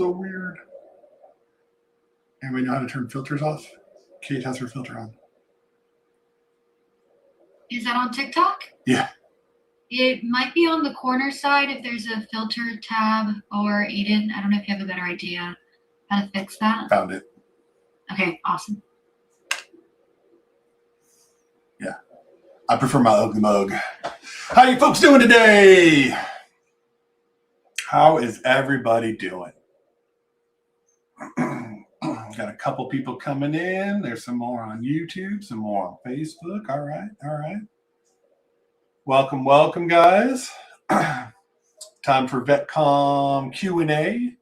so weird. Anybody know how to turn filters off? Kate has her filter on. Is that on TikTok? Yeah. It might be on the corner side if there's a filter tab, or Aiden, I don't know if you have a better idea how to fix that. Found it. Okay, awesome. Yeah. I prefer my ugly mug. How you folks doing today? How is everybody doing? Got a couple people coming in. There's some more on YouTube, some more on Facebook. All right. Welcome, guys. Time for Vetcomm Q&A.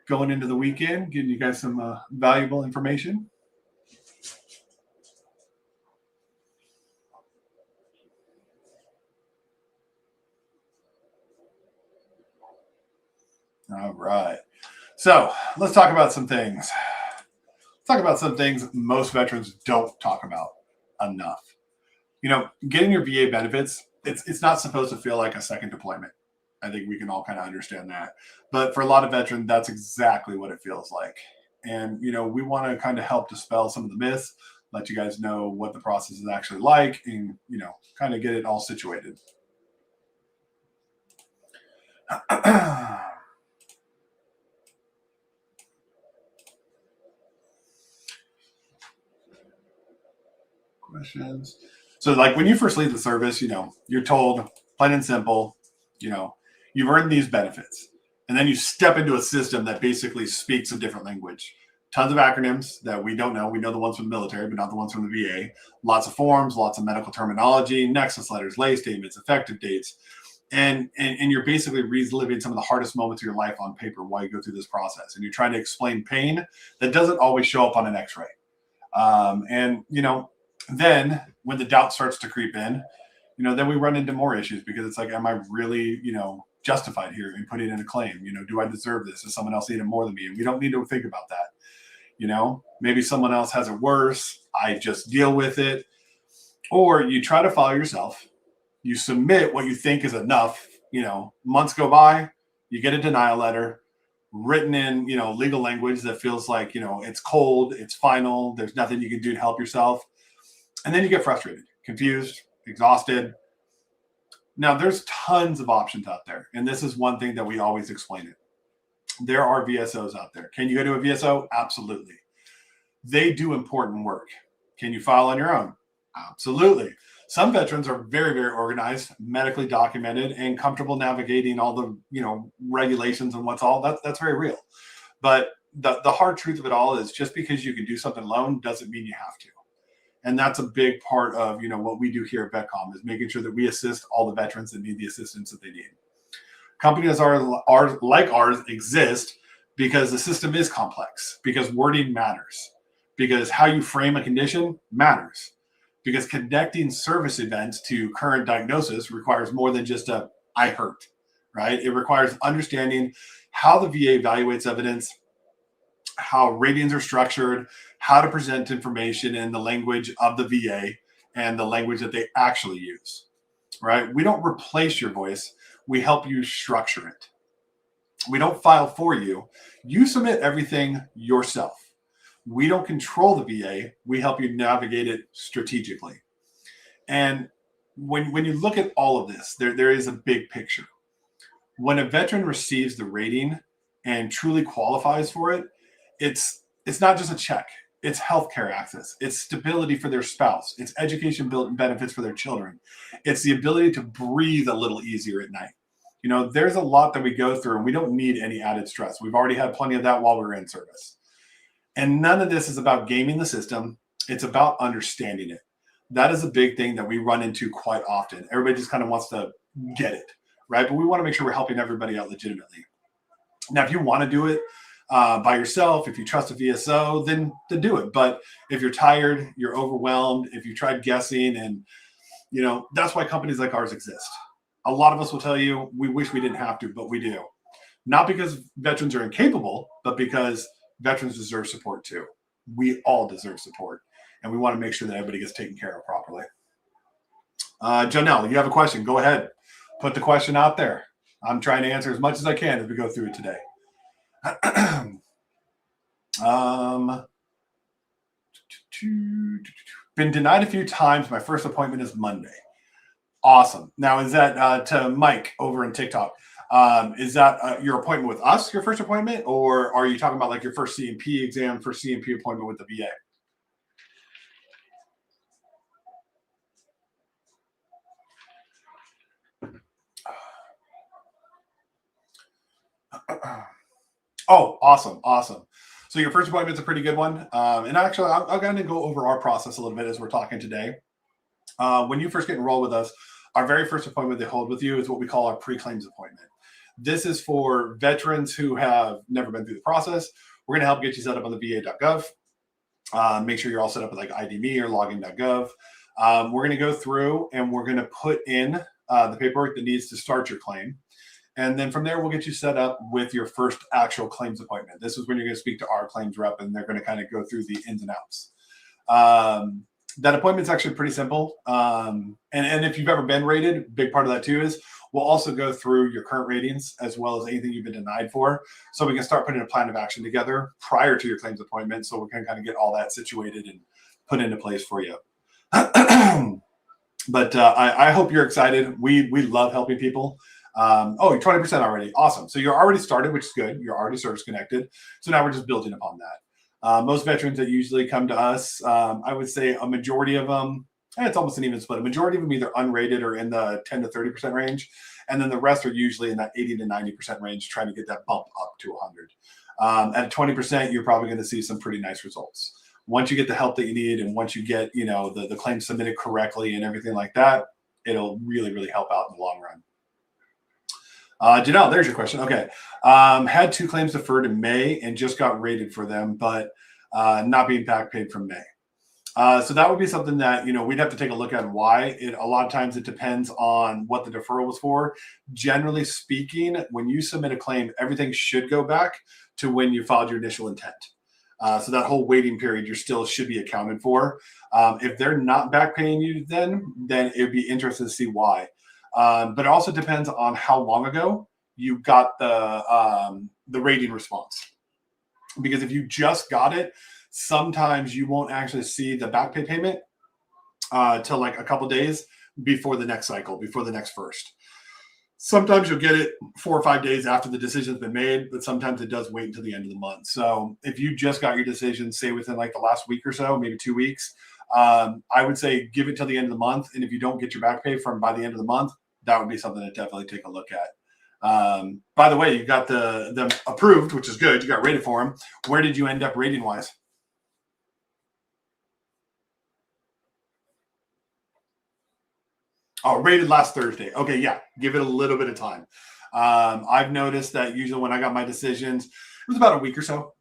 Going into the weekend, giving you guys some valuable information. All right. So let's talk about some things. Let's talk about some things most veterans don't talk about enough. You know, getting your VA benefits, it's not supposed to feel like a second deployment. I think we can all kind of understand that. But for a lot of veterans, that's exactly what it feels like. And, you know, we want to kind of help dispel some of the myths, let you guys know what the process is actually like, and, you know, kind of get it all situated. Questions. So like when you first leave the service, you know, you're told plain and simple, you know, you've earned these benefits. And then you step into a system that basically speaks a different language. Tons of acronyms that we don't know. We know the ones from the military, but not the ones from the VA. Lots of forms, lots of medical terminology, nexus letters, lay statements, effective dates. And you're basically reliving some of the hardest moments of your life on paper while you go through this process. And you're trying to explain pain that doesn't always show up on an x-ray. And, you know, then when the doubt starts to creep in, you know, then we run into more issues because it's like, am I really, you know, justified here in putting in a claim? You know, do I deserve this? Does someone else need it more than me? And we don't need to think about that. You know, maybe someone else has it worse. I just deal with it. Or you try to follow yourself. You submit what you think is enough. You know, months go by, you get a denial letter written in, you know, legal language that feels like, you know, it's cold, it's final, there's nothing you can do to help yourself. And then you get frustrated, confused, exhausted. Now, there's tons of options out there. And this is one thing that we always explain it. There are VSOs out there. Can you go to a VSO? Absolutely. They do important work. Can you file on your own? Absolutely. Some veterans are very, very organized, medically documented, and comfortable navigating all the, you know, regulations and what's all. That's very real. But the hard truth of it all is just because you can do something alone doesn't mean you have to. And that's a big part of, you know, what we do here at Vetcomm is making sure that we assist all the veterans that need the assistance that they need. Companies like ours exist because the system is complex, because wording matters, because how you frame a condition matters, because connecting service events to current diagnosis requires more than just a I hurt, right? It requires understanding how the VA evaluates evidence, how ratings are structured, how to present information in the language of the VA and the language that they actually use, right? We don't replace your voice. We help you structure it. We don't file for you. You submit everything yourself. We don't control the VA. We help you navigate it strategically. And when you look at all of this, there is a big picture. When a veteran receives the rating and truly qualifies for it, it's not just a check. It's healthcare access. It's stability for their spouse. It's education benefits for their children. It's the ability to breathe a little easier at night. You know, there's a lot that we go through and we don't need any added stress. We've already had plenty of that while we were in service. And none of this is about gaming the system. It's about understanding it. That is a big thing that we run into quite often. Everybody just kind of wants to get it, right? But we want to make sure we're helping everybody out legitimately. Now, if you want to do it by yourself, if you trust a VSO, then do it. But if you're tired, you're overwhelmed, if you tried guessing, and, you know, that's why companies like ours exist. A lot of us will tell you, we wish we didn't have to, but we do. Not because veterans are incapable, but because veterans deserve support too. We all deserve support, and we want to make sure that everybody gets taken care of properly. Janelle, you have a question. Go ahead. Put the question out there. I'm trying to answer as much as I can as we go through it today. um, been denied a few times. My first appointment is Monday. Awesome. Now, is that to Mike over in TikTok? Is that your appointment with us, your first appointment, or are you talking about like your first CMP exam, first CMP appointment with the VA? Oh, awesome. Awesome. So your first appointment's a pretty good one. And actually, I'm going to go over our process a little bit as we're talking today. When you first get enrolled with us, our very first appointment they hold with you is what we call our pre-claims appointment. This is for veterans who have never been through the process. We're going to help get you set up on the va.gov. Make sure you're all set up with like ID.me or login.gov. We're going to go through and we're going to put in the paperwork that needs to start your claim. And then from there, we'll get you set up with your first actual claims appointment. This is when you're going to speak to our claims rep, and they're going to kind of go through the ins and outs. That appointment's actually pretty simple. And if you've ever been rated, big part of that too is we'll also go through your current ratings as well as anything you've been denied for. So we can start putting a plan of action together prior to your claims appointment. So we can kind of get all that situated and put into place for you. But I hope you're excited. We love helping people. Oh, you're 20% already. Awesome. So you're already started, which is good. You're already service connected. So now we're just building upon that. Most veterans that usually come to us, I would say a majority of them, it's almost an even split. A majority of them either unrated or in the 10 to 30% range. And then the rest are usually in that 80 to 90% range, trying to get that bump up to 100. At 20%, you're probably going to see some pretty nice results. Once you get the help that you need and once you get, the claim submitted correctly and everything like that, it'll really, really help out in the long run. Janelle, there's your question. Okay. Had 2 claims deferred in May and just got rated for them, but not being back paid from May. So that would be something that, we'd have to take a look at why. A lot of times it depends on what the deferral was for. Generally speaking, when you submit a claim, everything should go back to when you filed your initial intent. So that whole waiting period, you still should be accounted for. If they're not back paying you then it'd be interesting to see why. But it also depends on how long ago you got the rating response. Because if you just got it, sometimes you won't actually see the back pay payment till like a couple days before the next cycle, before the next first. Sometimes you'll get it 4 or 5 days after the decision's been made, but sometimes it does wait until the end of the month. So if you just got your decision, say within like the last week or so, maybe 2 weeks, I would say give it till the end of the month. And if you don't get your back pay from by the end of the month, that would be something to definitely take a look at. By the way, you got them approved, which is good. You got rated for them. Where did you end up rating wise? Oh, rated last Thursday. Okay, yeah. Give it a little bit of time. I've noticed that usually when I got my decisions, it was about a week or so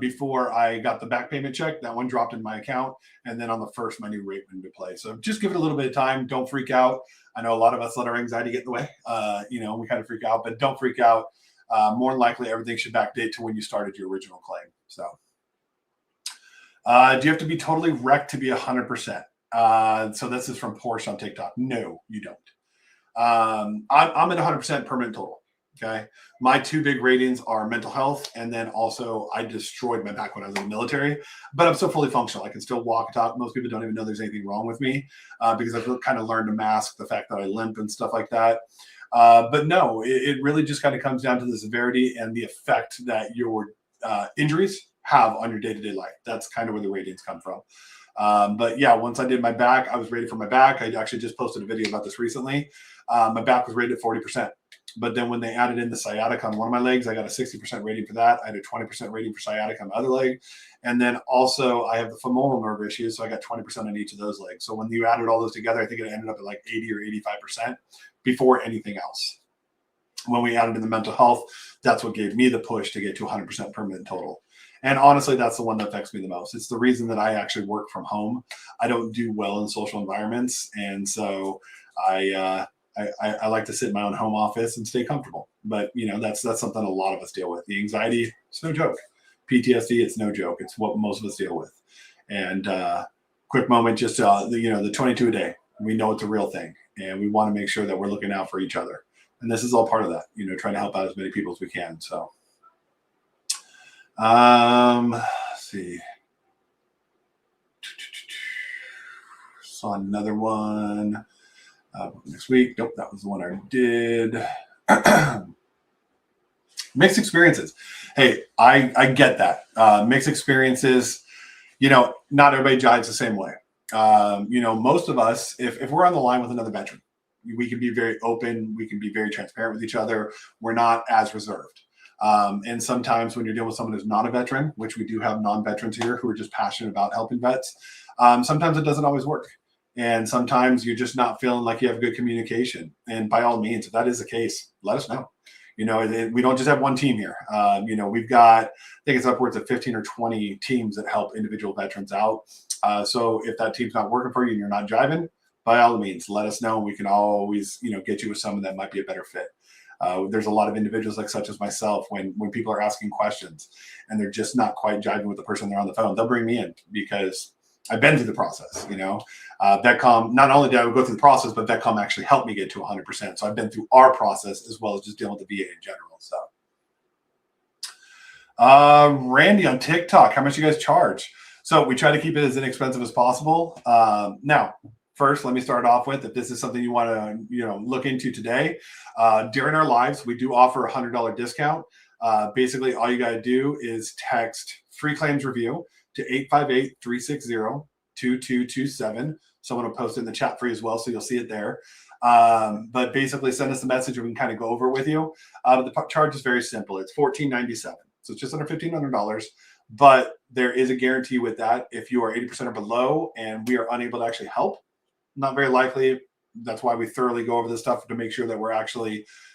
before I got the back payment check. That one dropped in my account. And then on the first, my new rate went into play. So just give it a little bit of time. Don't freak out. I know a lot of us let our anxiety get in the way. We kind of freak out, but don't freak out. More than likely, everything should backdate to when you started your original claim. So do you have to be totally wrecked to be 100%? So this is from Porsche on TikTok. No, you don't. I'm at 100% permanent total. Okay. My 2 big ratings are mental health. And then also I destroyed my back when I was in the military, but I'm still fully functional. I can still walk and talk. Most people don't even know there's anything wrong with me because I've kind of learned to mask the fact that I limp and stuff like that. But no, it really just kind of comes down to the severity and the effect that your injuries have on your day-to-day life. That's kind of where the ratings come from. But yeah, once I did my back, I was rated for my back. I actually just posted a video about this recently. My back was rated 40%. But then when they added in the sciatica on one of my legs, I got a 60% rating for that. I had a 20% rating for sciatica on the other leg. And then also I have the femoral nerve issues. So I got 20% on each of those legs. So when you added all those together, I think it ended up at like 80 or 85% before anything else. When we added in the mental health, that's what gave me the push to get to 100% permanent total. And honestly, that's the one that affects me the most. It's the reason that I actually work from home. I don't do well in social environments. And so I like to sit in my own home office and stay comfortable. But, that's something a lot of us deal with. The anxiety, it's no joke. PTSD, it's no joke. It's what most of us deal with. And quick moment, just, the 22 a day. We know it's a real thing. And we want to make sure that we're looking out for each other. And this is all part of that, trying to help out as many people as we can. So Let's see. Saw another one next week. Nope, that was the one I did. Mixed experiences. Hey, I get that. Mixed experiences, not everybody jives the same way. Most of us, if we're on the line with another veteran, we can be very open. We can be very transparent with each other. We're not as reserved. And sometimes when you're dealing with someone who's not a veteran, which we do have non-veterans here who are just passionate about helping vets, sometimes it doesn't always work. And sometimes you're just not feeling like you have good communication. And by all means, if that is the case, let us know. We don't just have one team here. We've got, I think it's upwards of 15 or 20 teams that help individual veterans out. So if that team's not working for you and you're not jiving, by all means, let us know. We can always, get you with someone that might be a better fit. There's a lot of individuals like such as myself, when people are asking questions and they're just not quite jiving with the person they're on the phone, they'll bring me in because I've been through the process. Vetcomm, not only did I go through the process, but Vetcomm actually helped me get to 100%. So I've been through our process as well as just dealing with the VA in general. So Randy on TikTok, how much you guys charge? So we try to keep it as inexpensive as possible. Now, first, let me start off with, if this is something you want to look into today, during our lives, we do offer a $100 discount. Basically, all you got to do is text free claims review to 858-360-2227. Someone will post it in the chat for you as well, so you'll see it there. But basically, send us a message and we can kind of go over with you. The charge is very simple. It's $14.97. So it's just under $1,500. But there is a guarantee with that. If you are 80% or below and we are unable to actually help, not very likely. That's why we thoroughly go over this stuff to make sure that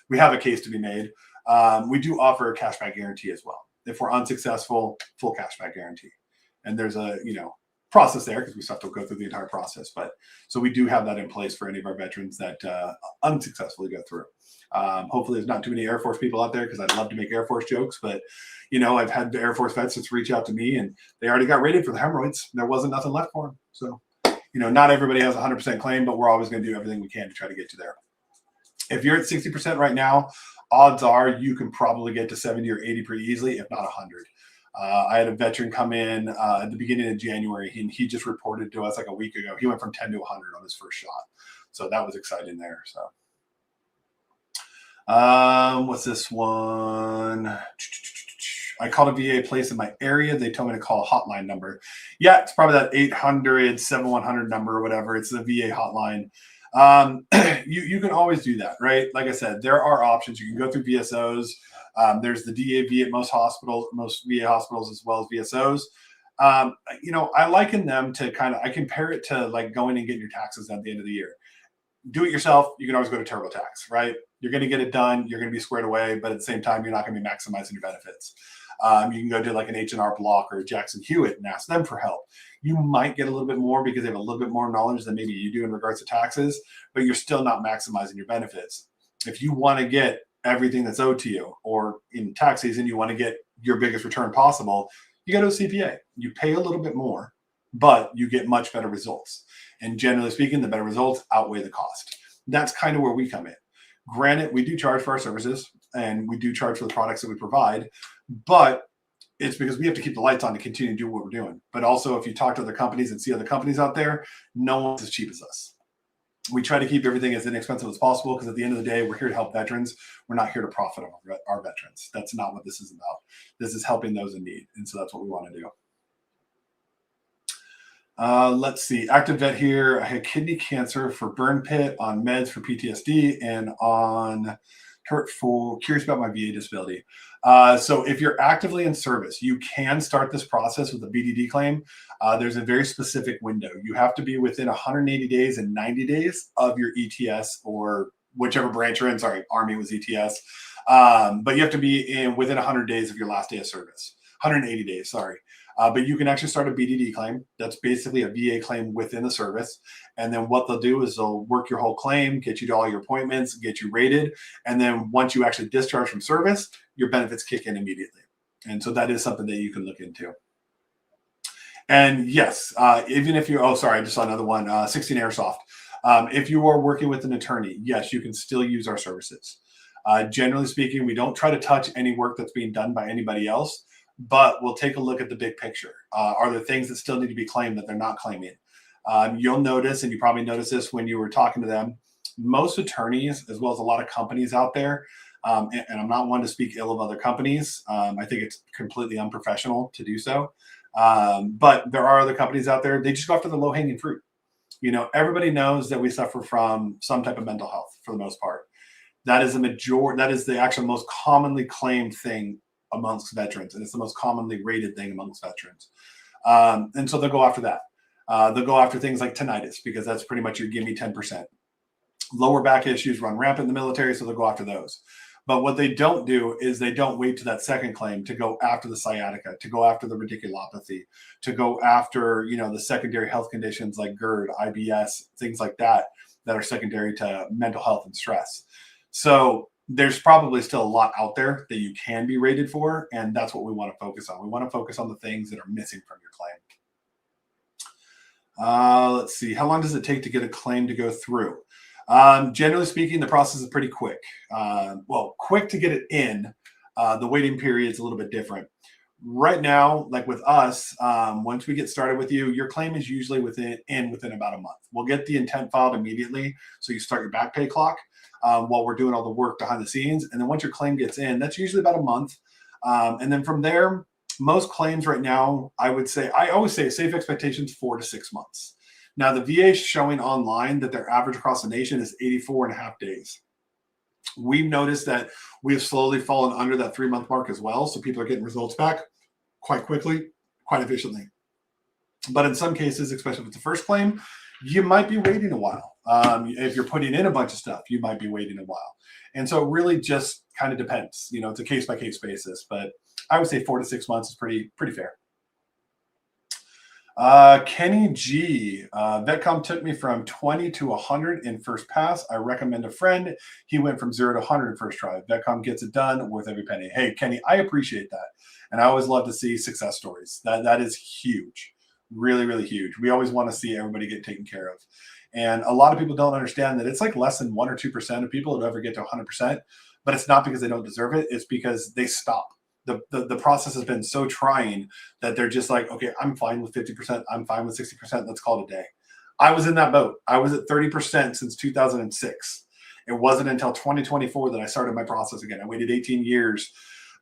we have a case to be made. We do offer a cashback guarantee as well. If we're unsuccessful, full cashback guarantee. And there's a, process there because we still have to go through the entire process. But so we do have that in place for any of our veterans that unsuccessfully go through. Hopefully there's not too many Air Force people out there because I'd love to make Air Force jokes. But, I've had the Air Force vets just reach out to me and they already got rated for the hemorrhoids. There wasn't nothing left for them. So, not everybody has a 100% claim, but we're always going to do everything we can to try to get you there. If you're at 60% right now, odds are you can probably get to 70 or 80 pretty easily, if not 100. I had a veteran come in at the beginning of January, and he just reported to us like a week ago. He went from 10 to 100 on his first shot. So that was exciting there. So what's this one? I called a VA place in my area. They told me to call a hotline number. Yeah, it's probably that 800-7100 number or whatever. It's the VA hotline. You can always do that, right? Like I said, there are options. You can go through VSOs. There's the DAV at most VA hospitals, as well as VSOs. I liken them to I compare it to like going and getting your taxes at the end of the year. Do it yourself. You can always go to TurboTax, right? You're going to get it done. You're going to be squared away, but at the same time, you're not going to be maximizing your benefits. You can go to like an H&R Block or Jackson Hewitt and ask them for help. You might get a little bit more because they have a little bit more knowledge than maybe you do in regards to taxes, but you're still not maximizing your benefits. If you want to get everything that's owed to you, or in tax season, you want to get your biggest return possible, you go to a CPA. You pay a little bit more, but you get much better results. And generally speaking, the better results outweigh the cost. That's kind of where we come in. Granted, we do charge for our services and we do charge for the products that we provide, but it's because we have to keep the lights on to continue to do what we're doing. But also, if you talk to other companies and see other companies out there, no one's as cheap as us. We try to keep everything as inexpensive as possible because at the end of the day, we're here to help veterans. We're not here to profit on our veterans. That's not what this is about. This is helping those in need. And so that's what we want to do. Let's see. Active vet here. I had kidney cancer for burn pit, on meds for PTSD, and on hurtful. Curious about my VA disability. So if you're actively in service, you can start this process with a BDD claim. There's a very specific window. You have to be within 180 days and 90 days of your ETS or whichever branch you're in. Sorry, Army was ETS. But you have to be within 100 days of your last day of service. 180 days, sorry. But you can actually start a BDD claim. That's basically a VA claim within the service. And then what they'll do is they'll work your whole claim, get you to all your appointments, get you rated. And then once you actually discharge from service, your benefits kick in immediately. And so that is something that you can look into. And yes, even if you're, I just saw another one, 16 Airsoft. If you are working with an attorney, yes, you can still use our services. Generally speaking, we don't try to touch any work that's being done by anybody else. but we'll take a look at the big picture. Are there things that still need to be claimed that they're not claiming? You'll notice, and you probably noticed this when you were talking to them, most attorneys, as well as a lot of companies out there, and I'm not one to speak ill of other companies. I think it's completely unprofessional to do so. But there are other companies out there, they just go after the low hanging fruit. Everybody knows that we suffer from some type of mental health for the most part. That is the actual most commonly claimed thing amongst veterans, and it's the most commonly rated thing amongst veterans. And so they'll go after that. They'll go after things like tinnitus, because that's pretty much your give me 10%. Lower back issues run rampant in the military, so they'll go after those. But what they don't do is they don't wait to that second claim to go after the sciatica, to go after the radiculopathy, to go after, the secondary health conditions like GERD, IBS, things like that are secondary to mental health and stress. So there's probably still a lot out there that you can be rated for, and that's what we want to focus on. We want to focus on the things that are missing from your claim. Let's see. How long does it take to get a claim to go through? Generally speaking, the process is pretty quick. Quick to get it in. The waiting period is a little bit different. Right now, like with us, once we get started with you, your claim is usually within about a month. We'll get the intent filed immediately, so you start your back pay clock while we're doing all the work behind the scenes. And then once your claim gets in, that's usually about a month. And then from there, most claims right now, I always say safe expectations 4 to 6 months. Now, the VA is showing online that their average across the nation is 84.5 days. We've noticed that we have slowly fallen under that 3-month mark as well. So people are getting results back quite quickly, quite efficiently. But in some cases, especially with the first claim, you might be waiting a while. If you're putting in a bunch of stuff, you might be waiting a while. And so it really just kind of depends. It's a case-by-case basis. But I would say 4 to 6 months is pretty fair. Kenny G. Vetcomm took me from 20 to 100 in first pass. I recommend a friend. He went from 0 to 100 in first try. Vetcomm gets it done, worth every penny. Hey, Kenny, I appreciate that. And I always love to see success stories. That is huge. Really, really huge. We always want to see everybody get taken care of. And a lot of people don't understand that it's like less than 1 or 2% of people who ever get to 100%. But it's not because they don't deserve it. It's because they stop. The process has been so trying that they're just like, okay, I'm fine with 50%. I'm fine with 60%. Let's call it a day. I was in that boat. I was at 30% since 2006. It wasn't until 2024 that I started my process again. I waited 18 years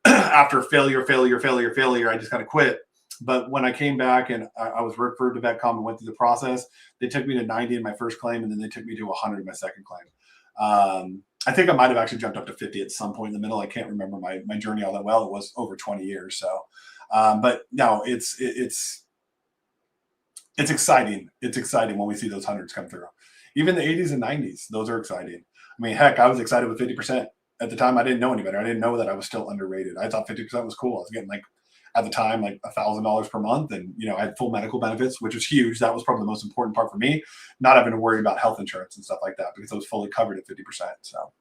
after failure. I just kind of quit. But when I came back and I was referred to Vetcomm and went through the process, they took me to 90 in my first claim, and then they took me to 100 in my second claim. I think I might have actually jumped up to 50 at some point in the middle. I can't remember my journey all that well. It was over 20 years. So, but no, it's exciting. It's exciting when we see those hundreds come through. Even the 80s and 90s, those are exciting. I mean, heck, I was excited with 50%. At the time, I didn't know any better. I didn't know that I was still underrated. I thought 50% was cool. I was getting at the time, $1,000 per month. And, I had full medical benefits, which was huge. That was probably the most important part for me, not having to worry about health insurance and stuff like that, because I was fully covered at 50%. So,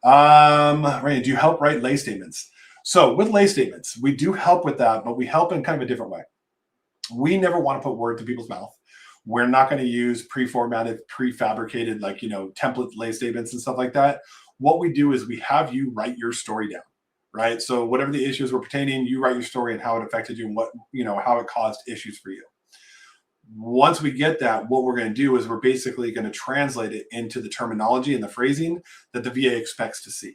Randy, do you help write lay statements? So with lay statements, we do help with that, but we help in kind of a different way. We never want to put word to people's mouth. We're not going to use pre-formatted, prefabricated, template lay statements and stuff like that. What we do is we have you write your story down. Right. So whatever the issues were pertaining, you write your story and how it affected you and what, how it caused issues for you. Once we get that, what we're going to do is we're basically going to translate it into the terminology and the phrasing that the VA expects to see.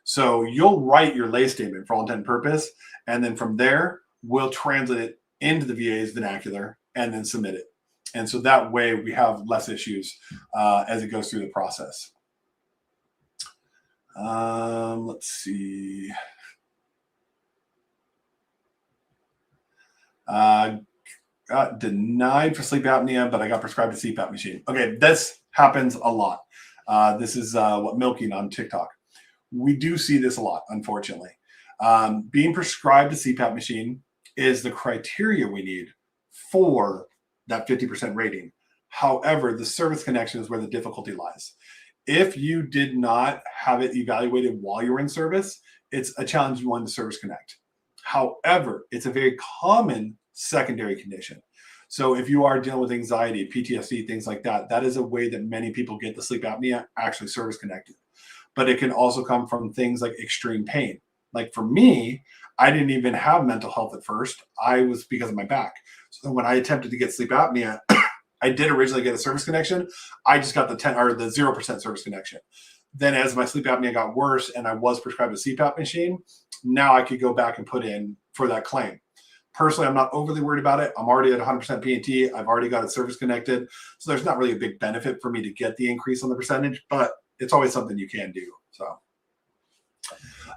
So you'll write your lay statement for all intent and purpose. And then from there, we'll translate it into the VA's vernacular and then submit it. And so that way we have less issues as it goes through the process. Let's see. Got denied for sleep apnea, but I got prescribed a CPAP machine. Okay, this happens a lot. This is what milking on TikTok. We do see this a lot, unfortunately. Being prescribed a CPAP machine is the criteria we need for that 50% rating. However, the service connection is where the difficulty lies. If you did not have it evaluated while you're in service, it's a challenging one to service connect. However, it's a very common secondary condition. So if you are dealing with anxiety, PTSD, things like that, that is a way that many people get the sleep apnea actually service connected. But it can also come from things like extreme pain. Like for me, I didn't even have mental health at first. I was because of my back. So when I attempted to get sleep apnea, I did originally get a service connection. I just got the 10 or the 0% service connection. Then as my sleep apnea got worse and I was prescribed a CPAP machine, now I could go back and put in for that claim. Personally, I'm not overly worried about it. I'm already at 100% P&T. I've already got it service connected. So there's not really a big benefit for me to get the increase on the percentage, but it's always something you can do. So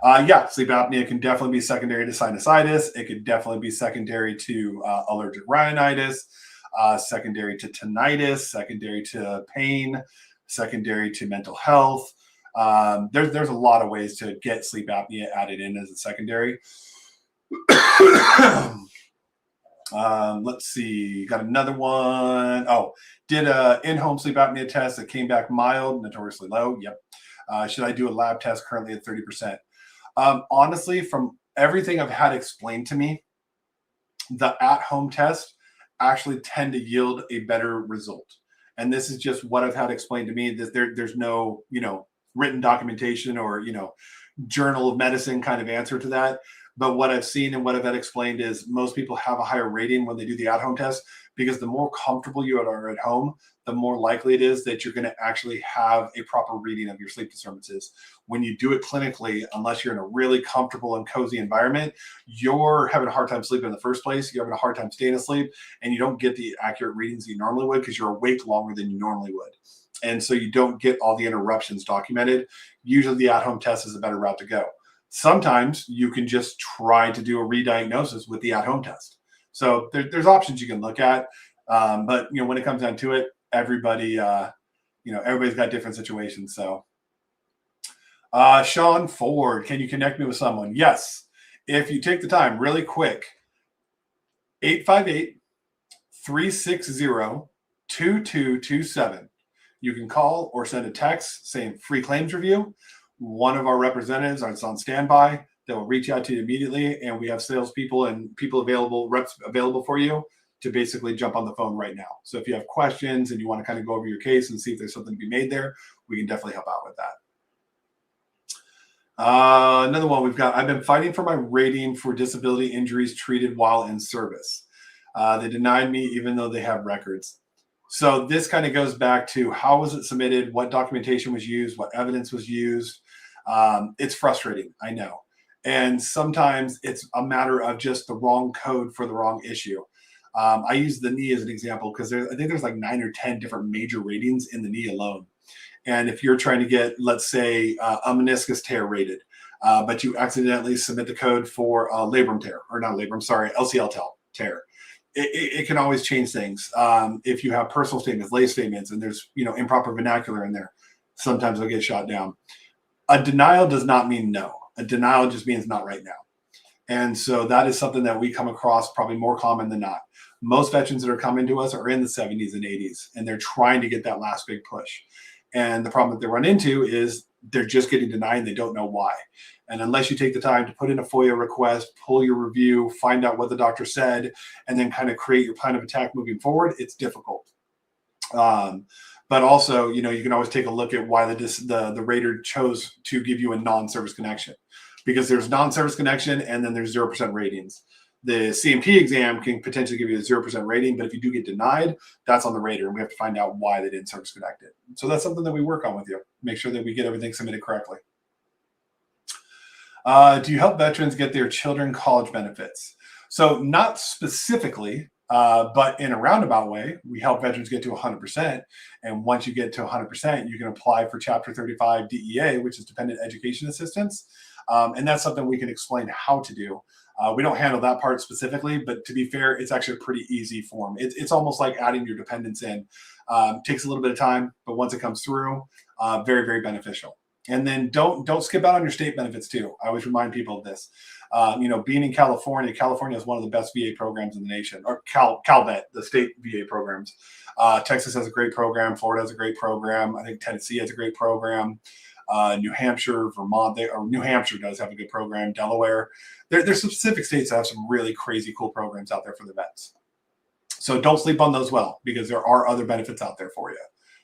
yeah, sleep apnea can definitely be secondary to sinusitis. It could definitely be secondary to allergic rhinitis, secondary to tinnitus, secondary to pain, secondary to mental health. There's a lot of ways to get sleep apnea added in as a secondary. Let's see, got another one. Oh, did a in-home sleep apnea test that came back mild, notoriously low. Yep. Should I do a lab test currently at 30%? Honestly, from everything I've had explained to me, the at-home test actually tend to yield a better result. And this is just what I've had explained to me. That there's no, written documentation or, journal of medicine kind of answer to that. But what I've seen and what I've had explained is most people have a higher rating when they do the at-home test, because the more comfortable you are at home, the more likely it is that you're going to actually have a proper reading of your sleep disturbances. When you do it clinically, unless you're in a really comfortable and cozy environment, you're having a hard time sleeping in the first place. You're having a hard time staying asleep, and you don't get the accurate readings you normally would because you're awake longer than you normally would. And so you don't get all the interruptions documented. Usually the at-home test is a better route to go. Sometimes you can just try to do a re-diagnosis with the at-home test. So there's options you can look at. But when it comes down to it, everybody's got different situations. So Sean Ford, can you connect me with someone? Yes. If you take the time really quick, 858-360-2227. You can call or send a text saying free claims review. One of our representatives is on standby. They will reach out to you immediately, and we have salespeople and people available, reps available for you to basically jump on the phone right now. So if you have questions and you want to kind of go over your case and see if there's something to be made there, we can definitely help out with that. Another one we've got, I've been fighting for my rating for disability injuries treated while in service. They denied me even though they have records. So this kind of goes back to how was it submitted, what documentation was used, what evidence was used. It's frustrating, I know. And sometimes it's a matter of just the wrong code for the wrong issue. I use the knee as an example because I think there's like 9 or 10 different major ratings in the knee alone. And if you're trying to get, let's say, a meniscus tear rated, but you accidentally submit the code for labrum tear, or not labrum, sorry, LCL tear, it can always change things. If you have personal statements, lay statements, and there's improper vernacular in there, sometimes they'll get shot down. A denial does not mean no. A denial just means not right now. And so that is something that we come across probably more common than not. Most veterans that are coming to us are in the 70s and 80s, and they're trying to get that last big push. And the problem that they run into is they're just getting denied and they don't know why. And unless you take the time to put in a FOIA request, pull your review, find out what the doctor said, and then kind of create your plan of attack moving forward, it's difficult. But also, you can always take a look at why the rater chose to give you a non-service connection, because there's non-service connection and then there's 0% ratings. The CMP exam can potentially give you a 0% rating, but if you do get denied, that's on the rater, and we have to find out why they didn't service connect it. So that's something that we work on with you. Make sure that we get everything submitted correctly. Do you help veterans get their children college benefits? So not specifically, but in a roundabout way, we help veterans get to 100%. And once you get to 100%, you can apply for Chapter 35 DEA, which is Dependent Education Assistance. And that's something we can explain how to do. We don't handle that part specifically, but to be fair, it's actually a pretty easy form. It's almost like adding your dependents in. Takes a little bit of time, but once it comes through, very, very beneficial. And then don't skip out on your state benefits too. I always remind people of this. Being in California is one of the best VA programs in the nation, or CalVet, the state VA programs. Texas has a great program. Florida has a great program. I think Tennessee has a great program. New Hampshire, Vermont, New Hampshire does have a good program. Delaware, there's specific states that have some really crazy cool programs out there for the vets. So don't sleep on those because there are other benefits out there for you.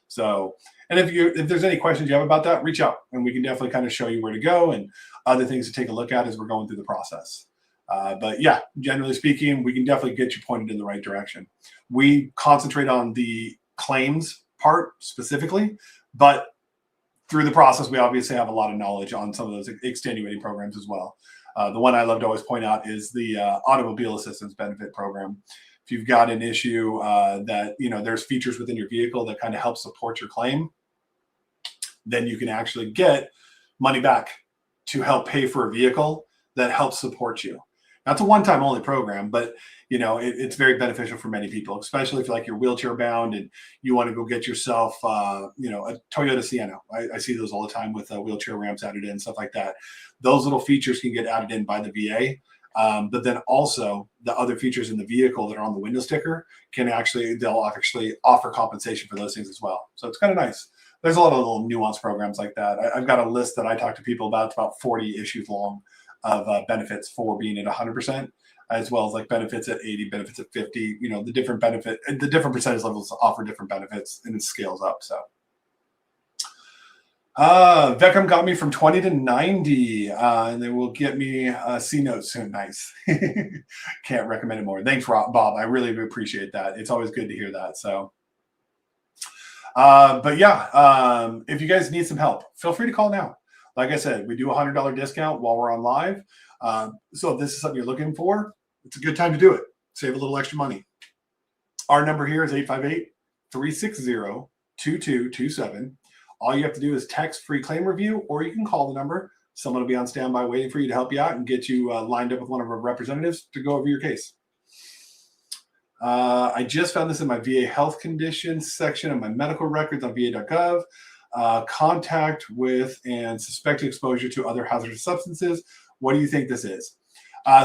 So, and if there's any questions you have about that, reach out and we can definitely kind of show you where to go and other things to take a look at as we're going through the process. But yeah, generally speaking, we can definitely get you pointed in the right direction. We concentrate on the claims part specifically, but through the process, we obviously have a lot of knowledge on some of those extenuating programs as well. The one I love to always point out is the automobile assistance benefit program. If you've got an issue that, there's features within your vehicle that kind of help support your claim, then you can actually get money back to help pay for a vehicle that helps support you. That's a one-time only program, but it's very beneficial for many people, especially if you're wheelchair bound and you want to go get yourself, a Toyota Sienna. I see those all the time with wheelchair ramps added in, stuff like that. Those little features can get added in by the VA. But then also the other features in the vehicle that are on the window sticker they'll actually offer compensation for those things as well. So it's kind of nice. There's a lot of little nuanced programs like that. I've got a list that I talk to people about. It's about 40 issues long of benefits for being at 100%, as well as like benefits at 80, benefits at 50. The different percentage levels offer different benefits, and it scales up. So Vetcomm got me from 20 to 90, and they will get me C notes soon. Nice. Can't recommend it more. Thanks, Bob. I really appreciate that. It's always good to hear that. So but yeah, if you guys need some help, feel free to call now. Like I said, we do a $100 discount while we're on live. So if this is something you're looking for, it's a good time to do it. Save a little extra money. Our number here is 858-360-2227. All you have to do is text free claim review, or you can call the number. Someone will be on standby waiting for you to help you out and get you lined up with one of our representatives to go over your case. I just found this in my VA health conditions section of my medical records on va.gov. Contact with and suspected exposure to other hazardous substances. What do you think this is?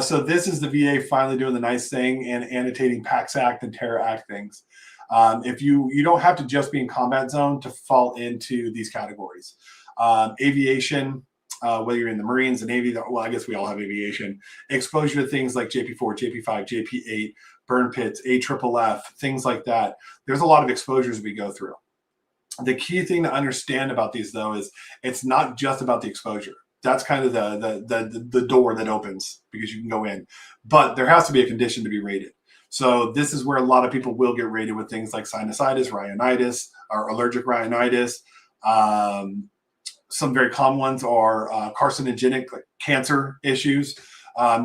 So this is the VA finally doing the nice thing and annotating PACS Act and Terror Act things. If you don't have to just be in combat zone to fall into these categories. Aviation, whether you're in the Marines, the Navy, well, I guess we all have aviation. Exposure to things like JP4, JP5, JP8, burn pits, AFFF, things like that. There's a lot of exposures we go through. The key thing to understand about these, though, is it's not just about the exposure. That's kind of the door that opens because you can go in. But there has to be a condition to be rated. So this is where a lot of people will get rated with things like sinusitis, rhinitis, or allergic rhinitis. Some very common ones are carcinogenic, like cancer issues.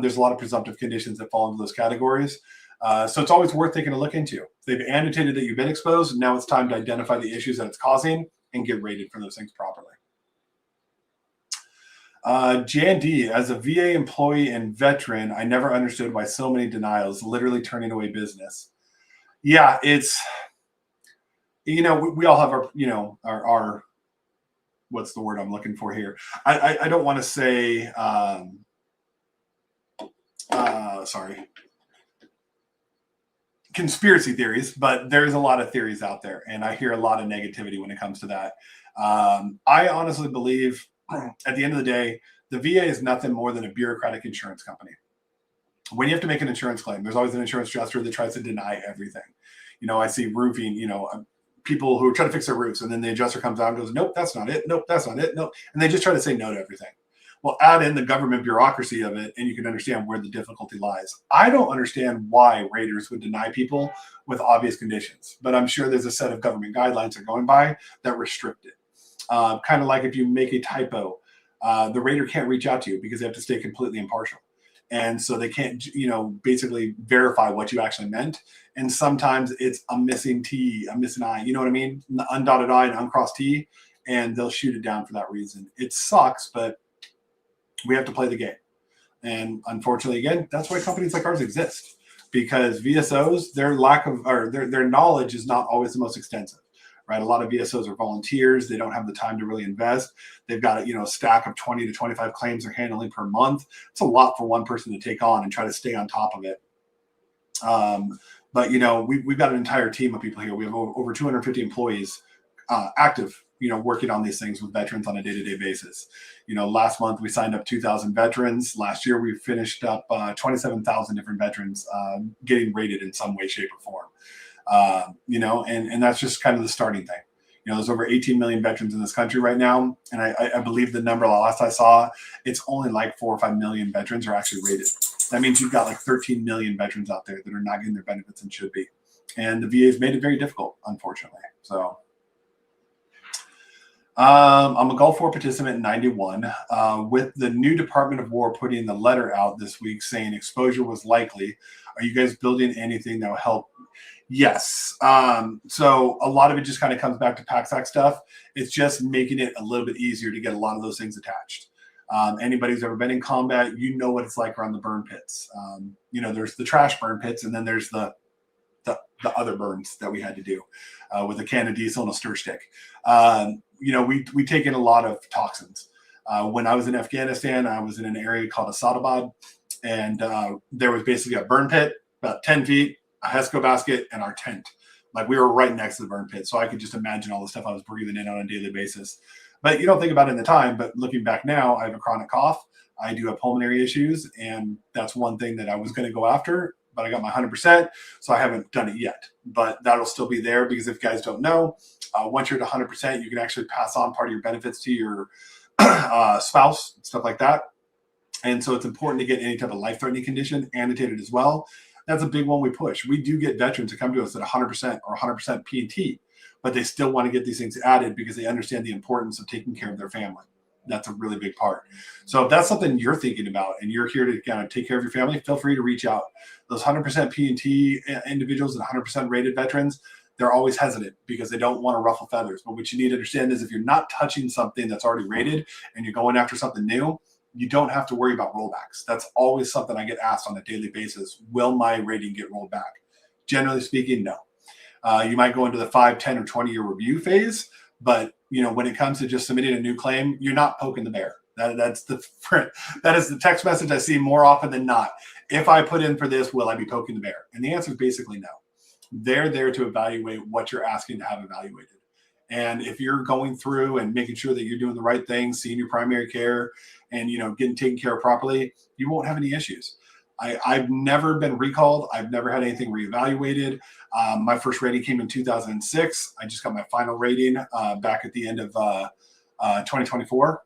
There's a lot of presumptive conditions that fall into those categories. So it's always worth taking a look into. They've annotated that you've been exposed, and now it's time to identify the issues that it's causing and get rated for those things properly. Jan D, as a VA employee and veteran, I never understood why so many denials, literally turning away business. Yeah, it's, we all have our what's the word I'm looking for here? I don't want to say, sorry, conspiracy theories, but there's a lot of theories out there, and I hear a lot of negativity when it comes to that. I honestly believe at the end of the day, the VA is nothing more than a bureaucratic insurance company. When you have to make an insurance claim, there's always an insurance adjuster that tries to deny everything. I see roofing, people who are trying to fix their roofs, and then the adjuster comes out and goes, nope, that's not it. Nope, that's not it. Nope. And they just try to say no to everything. Well, add in the government bureaucracy of it, and you can understand where the difficulty lies. I don't understand why raters would deny people with obvious conditions, but I'm sure there's a set of government guidelines they're going by that restrict it. Kind of like if you make a typo, the rater can't reach out to you because they have to stay completely impartial. And so they can't, basically verify what you actually meant. And sometimes it's a missing T, a missing I, you know what I mean? An undotted I and uncrossed T, and they'll shoot it down for that reason. It sucks, but we have to play the game. And unfortunately, again, that's why companies like ours exist, because VSOs, their knowledge is not always the most extensive. Right, a lot of VSOs are volunteers. They don't have the time to really invest. They've got a stack of 20 to 25 claims they're handling per month. It's a lot for one person to take on and try to stay on top of it. But we've got an entire team of people here. We have over 250 employees active, working on these things with veterans on a day-to-day basis. Last month we signed up 2,000 veterans. Last year we finished up 27,000 different veterans getting rated in some way, shape, or form. And that's just kind of the starting thing. There's over 18 million veterans in this country right now. And I believe the number last I saw, it's only like 4 or 5 million veterans are actually rated. that means you've got like 13 million veterans out there that are not getting their benefits and should be. And the VA has made it very difficult, unfortunately. So I'm a Gulf War participant in 91. With the new Department of War putting the letter out this week saying exposure was likely, are you guys building anything that will help? Yes. So a lot of it just kind of comes back to PACSAC stuff. It's just making it a little bit easier to get a lot of those things attached. Anybody who's ever been in combat, you know what it's like around the burn pits. There's the trash burn pits, and then there's the other burns that we had to do with a can of diesel and a stir stick. We take in a lot of toxins. When I was in Afghanistan, I was in an area called Asadabad, and there was basically a burn pit about 10 feet, a HESCO basket, and our tent. Like, we were right next to the burn pit, so I could just imagine all the stuff I was breathing in on a daily basis. But you don't think about it in the time, but looking back now, I have a chronic cough. I do have pulmonary issues, and that's one thing that I was going to go after, but I got my 100%, so I haven't done it yet. But that'll still be there, because if you guys don't know, once you're at 100%, you can actually pass on part of your benefits to your spouse, stuff like that. And so it's important to get any type of life-threatening condition annotated as well. That's a big one we push. We do get veterans that come to us at 100% or 100% P&T, but they still want to get these things added because they understand the importance of taking care of their family. That's a really big part. So if that's something you're thinking about and you're here to kind of take care of your family, feel free to reach out. Those 100% P&T individuals and 100% rated veterans, they're always hesitant because they don't want to ruffle feathers. But what you need to understand is if you're not touching something that's already rated and you're going after something new, you don't have to worry about rollbacks. That's always something I get asked on a daily basis. Will my rating get rolled back? Generally speaking, no. You might go into the 5, 10, or 20-year review phase, but when it comes to just submitting a new claim, you're not poking the bear. That is the text message I see more often than not. If I put in for this, will I be poking the bear? And the answer is basically no. They're there to evaluate what you're asking to have evaluated. And if you're going through and making sure that you're doing the right things, seeing your primary care, and getting taken care of properly, you won't have any issues. I've never been recalled. I've never had anything reevaluated. My first rating came in 2006. I just got my final rating back at the end of 2024.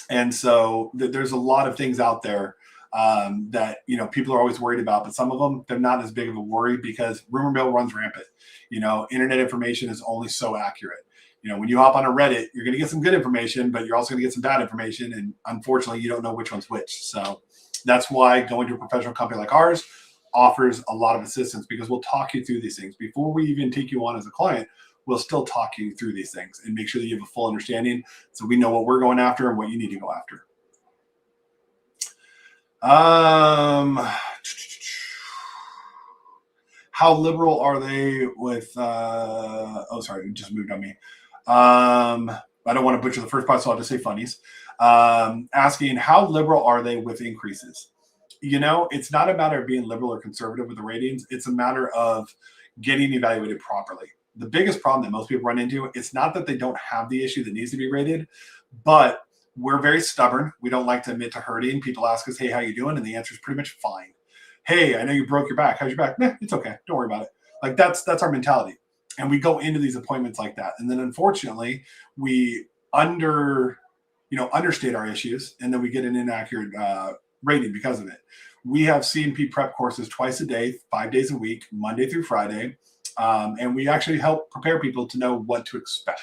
And so there's a lot of things out there that people are always worried about, but some of them, they're not as big of a worry because rumor mill runs rampant. Internet information is only so accurate. When you hop on a Reddit, you're going to get some good information, but you're also going to get some bad information, and unfortunately, you don't know which one's which. So that's why going to a professional company like ours offers a lot of assistance, because we'll talk you through these things before we even take you on as a client. We'll still talk you through these things and make sure that you have a full understanding, so we know what we're going after and what you need to go after. How liberal are they with sorry, it just moved on me. I don't want to butcher the first part, so I'll just say funnies. Asking how liberal are they with increases? It's not a matter of being liberal or conservative with the ratings. It's a matter of getting evaluated properly. The biggest problem that most people run into, it's not that they don't have the issue that needs to be rated, but we're very stubborn. We don't like to admit to hurting. People ask us, hey, how you doing? And the answer is pretty much fine. Hey, I know you broke your back. How's your back? Nah, it's okay. Don't worry about it. Like, that's our mentality. And we go into these appointments like that. And then unfortunately, we understate our issues, and then we get an inaccurate rating because of it. We have C&P prep courses twice a day, 5 days a week, Monday through Friday. And we actually help prepare people to know what to expect,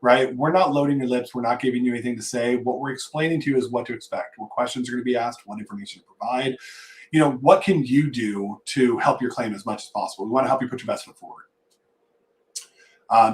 right? We're not loading your lips. We're not giving you anything to say. What we're explaining to you is what to expect, what questions are going to be asked, what information to provide. What can you do to help your claim as much as possible? We want to help you put your best foot forward.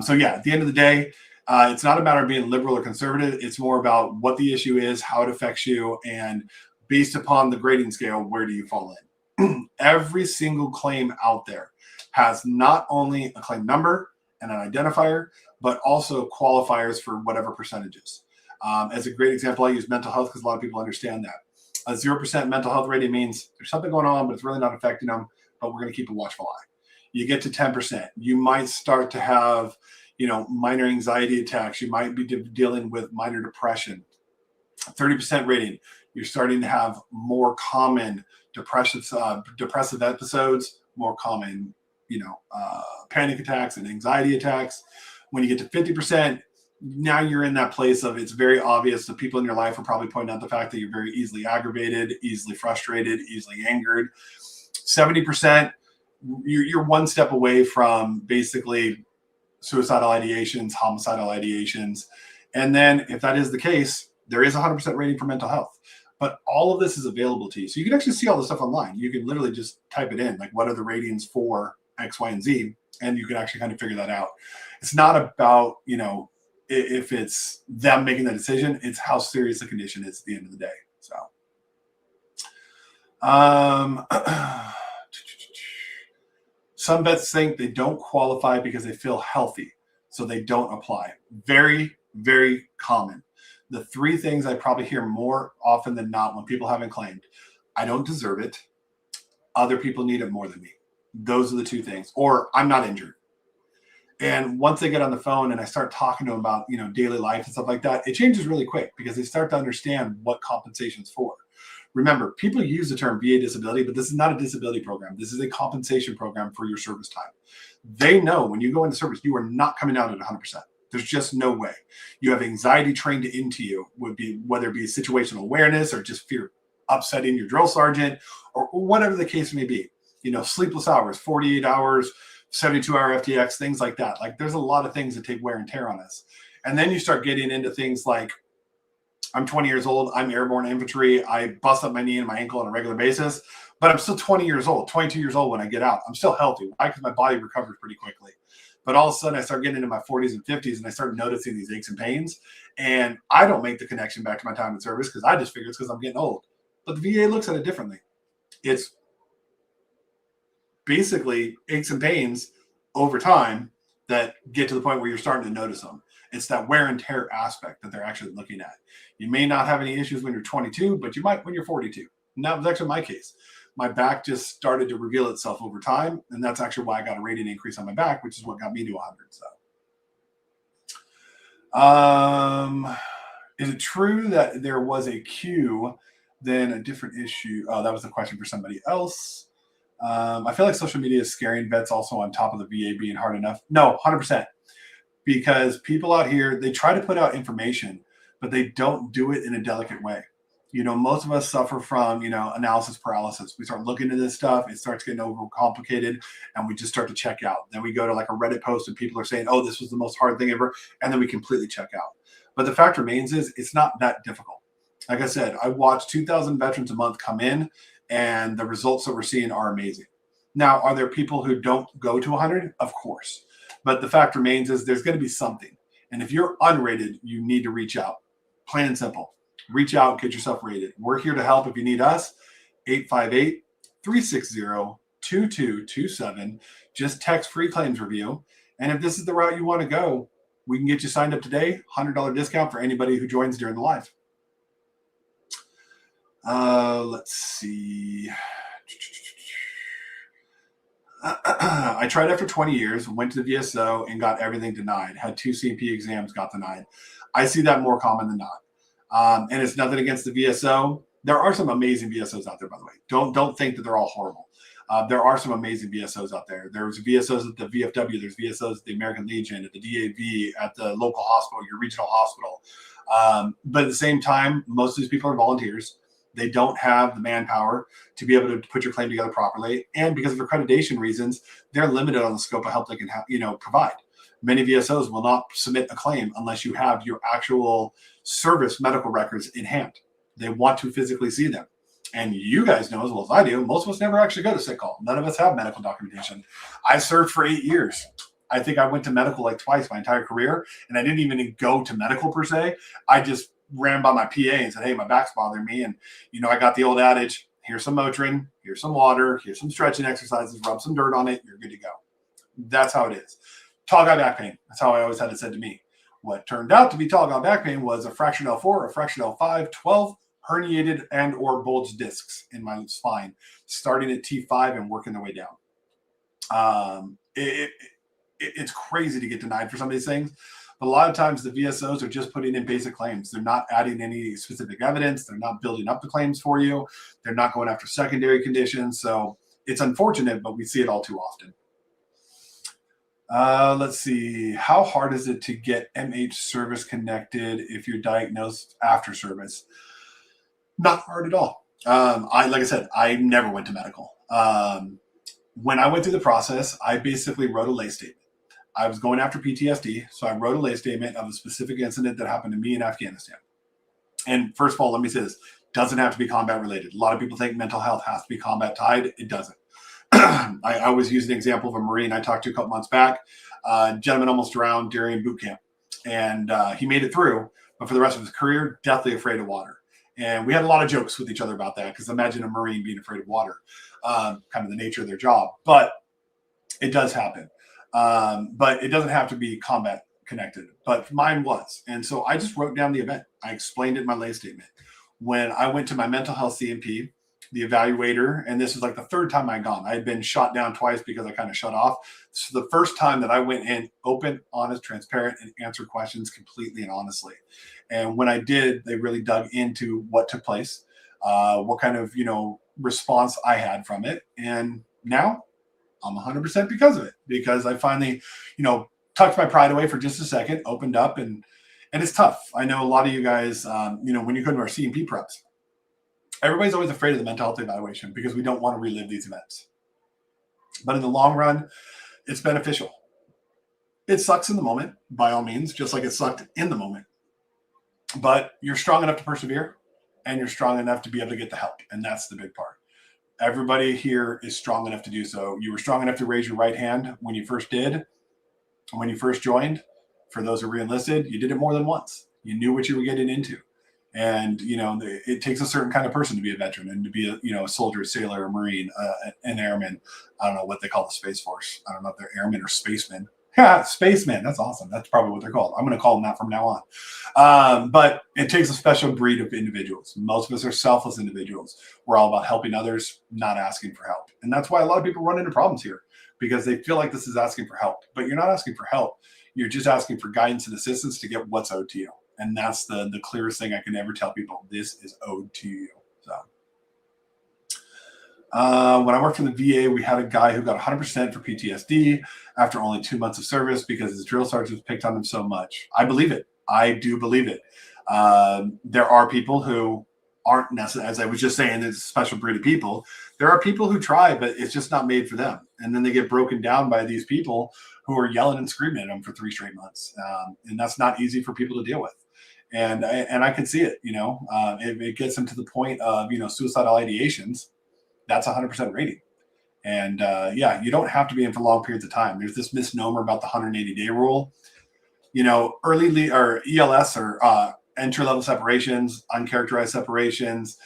So yeah, at the end of the day, it's not a matter of being liberal or conservative. It's more about what the issue is, how it affects you, and based upon the grading scale, where do you fall in? Every single claim out there has not only a claim number and an identifier, but also qualifiers for whatever percentages. As a great example, I use mental health because a lot of people understand that. A 0% mental health rating means there's something going on, but it's really not affecting them, but we're going to keep a watchful eye. You get to 10%. You might start to have, minor anxiety attacks. You might be dealing with minor depression. 30% rating, you're starting to have more common depressive episodes, more common, panic attacks and anxiety attacks. When you get to 50%, now you're in that place of it's very obvious. The people in your life are probably pointing out the fact that you're very easily aggravated, easily frustrated, easily angered. 70%, you're one step away from basically suicidal ideations, homicidal ideations. And then if that is the case, there is a 100% rating for mental health. But all of this is available to you. So you can actually see all this stuff online. You can literally just type it in, like what are the ratings for X, Y, and Z, and you can actually kind of figure that out. It's not about, if it's them making the decision, it's how serious the condition is at the end of the day. So, some vets think they don't qualify because they feel healthy, so they don't apply. Very, very common. The three things I probably hear more often than not when people haven't claimed: I don't deserve it, other people need it more than me. Those are the two things. Or I'm not injured. And once they get on the phone and I start talking to them about, daily life and stuff like that, it changes really quick because they start to understand what compensation's for. Remember, people use the term VA disability, but this is not a disability program. This is a compensation program for your service time. They know when you go into service, you are not coming out at 100%. There's just no way. You have anxiety trained into you, whether it be situational awareness or just fear upsetting your drill sergeant or whatever the case may be. Sleepless hours, 48 hours, 72-hour FTX, things like that. Like there's a lot of things that take wear and tear on us. And then you start getting into things like, I'm 20 years old, I'm airborne infantry, I bust up my knee and my ankle on a regular basis, but I'm still 20 years old, 22 years old when I get out. I'm still healthy. Why? Because my body recovers pretty quickly. But all of a sudden I start getting into my 40s and 50s and I start noticing these aches and pains. And I don't make the connection back to my time in service because I just figure it's because I'm getting old. But the VA looks at it differently. It's basically aches and pains over time that get to the point where you're starting to notice them. It's that wear and tear aspect that they're actually looking at. You may not have any issues when you're 22, but you might when you're 42. And that was actually my case. My back just started to reveal itself over time, and that's actually why I got a rating increase on my back, which is what got me to 100. So, is it true that there was a queue, then a different issue? Oh, that was a question for somebody else. I feel like social media is scaring vets also on top of the VA being hard enough. No, 100%. Because people out here, they try to put out information, but they don't do it in a delicate way. Most of us suffer from, analysis paralysis. We start looking at this stuff, it starts getting overcomplicated, and we just start to check out. Then we go to like a Reddit post and people are saying, oh, this was the most hard thing ever. And then we completely check out. But the fact remains is it's not that difficult. Like I said, I watch 2,000 veterans a month come in, and the results that we're seeing are amazing. Now, are there people who don't go to 100? Of course. But the fact remains is there's going to be something. And if you're unrated, you need to reach out. Plain and simple. Reach out, get yourself rated. We're here to help if you need us. 858-360-2227. Just text free claims review. And if this is the route you want to go, we can get you signed up today. $100 discount for anybody who joins during the live. Let's see. I tried after 20 years, went to the VSO and got everything denied. Had 2 CMP exams, got denied. I see that more common than not. And it's nothing against the VSO. There are some amazing VSOs out there, by the way. Don't think that they're all horrible. There are some amazing VSOs out there. There's VSOs at the VFW. There's VSOs at the American Legion, at the DAV, at the local hospital, your regional hospital. But at the same time, most of these people are volunteers. They don't have the manpower to be able to put your claim together properly. And because of accreditation reasons, they're limited on the scope of help they can provide. Many VSOs will not submit a claim unless you have your actual service medical records in hand. They want to physically see them. And you guys know as well as I do, most of us never actually go to sick call. None of us have medical documentation. I served for 8 years. I think I went to medical like twice my entire career, and I didn't even go to medical per se. I just ran by my PA and said, hey, my back's bothering me. And, I got the old adage, here's some Motrin, here's some water, here's some stretching exercises, rub some dirt on it, you're good to go. That's how it is. Tall guy back pain. That's how I always had it said to me. What turned out to be tall guy back pain was a fraction L4, a fraction L5, 12 herniated and or bulged discs in my spine, starting at T5 and working their way down. It's crazy to get denied for some of these things. But a lot of times the VSOs are just putting in basic claims. They're not adding any specific evidence. They're not building up the claims for you. They're not going after secondary conditions. So it's unfortunate, but we see it all too often. Let's see. How hard is it to get MH service connected if you're diagnosed after service? Not hard at all. Like I said, I never went to medical. When I went through the process, I basically wrote a lay statement. I was going after PTSD, so I wrote a lay statement of a specific incident that happened to me in Afghanistan. And first of all, let me say this: doesn't have to be combat related. A lot of people think mental health has to be combat tied. It doesn't. I always use an example of a Marine I talked to a couple months back. A gentleman almost drowned during boot camp, and he made it through, but for the rest of his career, deathly afraid of water. And we had a lot of jokes with each other about that, because imagine a Marine being afraid of water, kind of the nature of their job. But it does happen. But it doesn't have to be combat connected. But mine was. And so I just wrote down the event. I explained it in my lay statement. When I went to my mental health CMP, the evaluator, and this is like the third time I'd gone. I had been shot down twice because I kind of shut off. So the first time that I went in open, honest, transparent, and answered questions completely and honestly. And when I did, they really dug into what took place, what kind of, response I had from it. And now I'm 100% because of it, because I finally, tucked my pride away for just a second, opened up, and it's tough. I know a lot of you guys, when you go to our CMP preps, everybody's always afraid of the mental health evaluation because we don't want to relive these events. But in the long run, it's beneficial. It sucks in the moment, by all means, just like it sucked in the moment. But you're strong enough to persevere, and you're strong enough to be able to get the help. And that's the big part. Everybody here is strong enough to do so. You were strong enough to raise your right hand when you first did, when you first joined. For those who re-enlisted, you did it more than once. You knew what you were getting into. And, it takes a certain kind of person to be a veteran and to be a soldier, sailor, a Marine, an airman. I don't know what they call the Space Force. I don't know if they're airmen or spacemen. Yeah, spacemen. That's awesome. That's probably what they're called. I'm going to call them that from now on. But it takes a special breed of individuals. Most of us are selfless individuals. We're all about helping others, not asking for help. And that's why a lot of people run into problems here, because they feel like this is asking for help. But you're not asking for help. You're just asking for guidance and assistance to get what's owed to you. And that's the clearest thing I can ever tell people. This is owed to you. So when I worked for the VA, we had a guy who got 100% for PTSD after only 2 months of service because his drill sergeants picked on him so much. I believe it. I do believe it. There are people who aren't necessarily, as I was just saying, there's a special breed of people. There are people who try, but it's just not made for them. And then they get broken down by these people who are yelling and screaming at them for 3 straight months. And that's not easy for people to deal with. And I can see it, it gets them to the point of, suicidal ideations. That's 100% rating. And you don't have to be in for long periods of time. There's this misnomer about the 180-day rule. Early or ELS or entry-level separations, uncharacterized separations.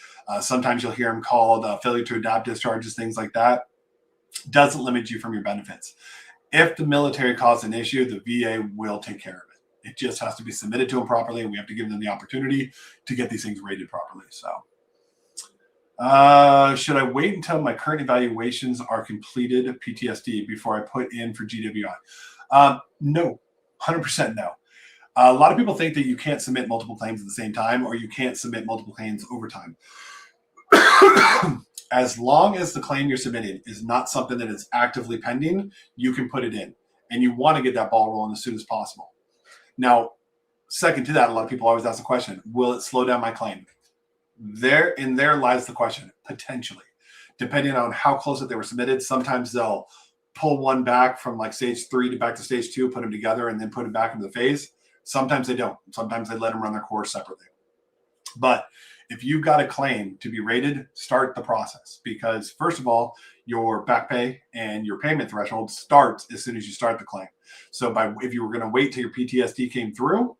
Sometimes you'll hear them called failure to adapt discharges, things like that. Doesn't limit you from your benefits. If the military caused an issue, the VA will take care of it. It just has to be submitted to them properly, and we have to give them the opportunity to get these things rated properly. So should I wait until my current evaluations are completed PTSD before I put in for GWI? No, 100% no. A lot of people think that you can't submit multiple claims at the same time, or you can't submit multiple claims over time. As long as the claim you're submitting is not something that is actively pending, you can put it in. And you want to get that ball rolling as soon as possible. Now, second to that, a lot of people always ask the question, will it slow down my claim? Therein lies the question, potentially. Depending on how close they were submitted, sometimes they'll pull one back from like stage 3 to back to stage 2, put them together, and then put it back into the phase. Sometimes they don't. Sometimes they let them run their course separately. But if you've got a claim to be rated, start the process, because first of all, your back pay and your payment threshold starts as soon as you start the claim. So if you were going to wait till your PTSD came through,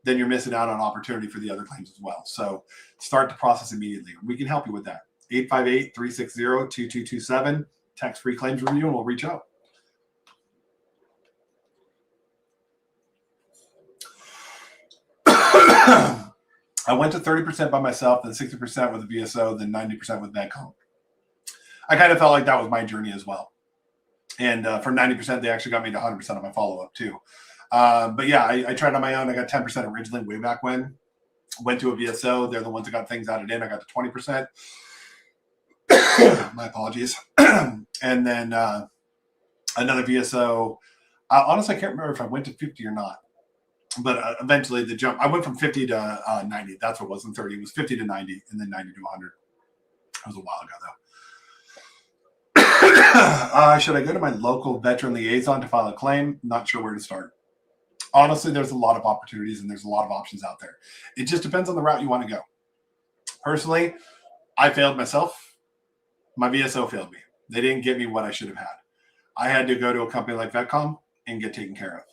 then you're missing out on opportunity for the other claims as well. So start the process immediately. We can help you with that. 858-360-2227, tax-free claims review, and we'll reach out. I went to 30% by myself, then 60% with a VSO, then 90% with Vetcomm. I kind of felt like that was my journey as well. And for 90%, they actually got me to 100% on my follow-up too. But yeah, I tried on my own. I got 10% originally way back when. Went to a VSO. They're the ones that got things added in. I got to 20%. My apologies. And then another VSO Honestly, I can't remember if I went to 50 or not. But eventually the jump, I went from 50 to 90. That's what it was in 30. It was 50 to 90 and then 90 to 100. That was a while ago, though. Should I go to my local veteran liaison to file a claim? Not sure where to start. Honestly, there's a lot of opportunities and there's a lot of options out there. It just depends on the route you want to go. Personally, I failed myself. My VSO failed me. They didn't give me what I should have had. I had to go to a company like Vetcomm and get taken care of.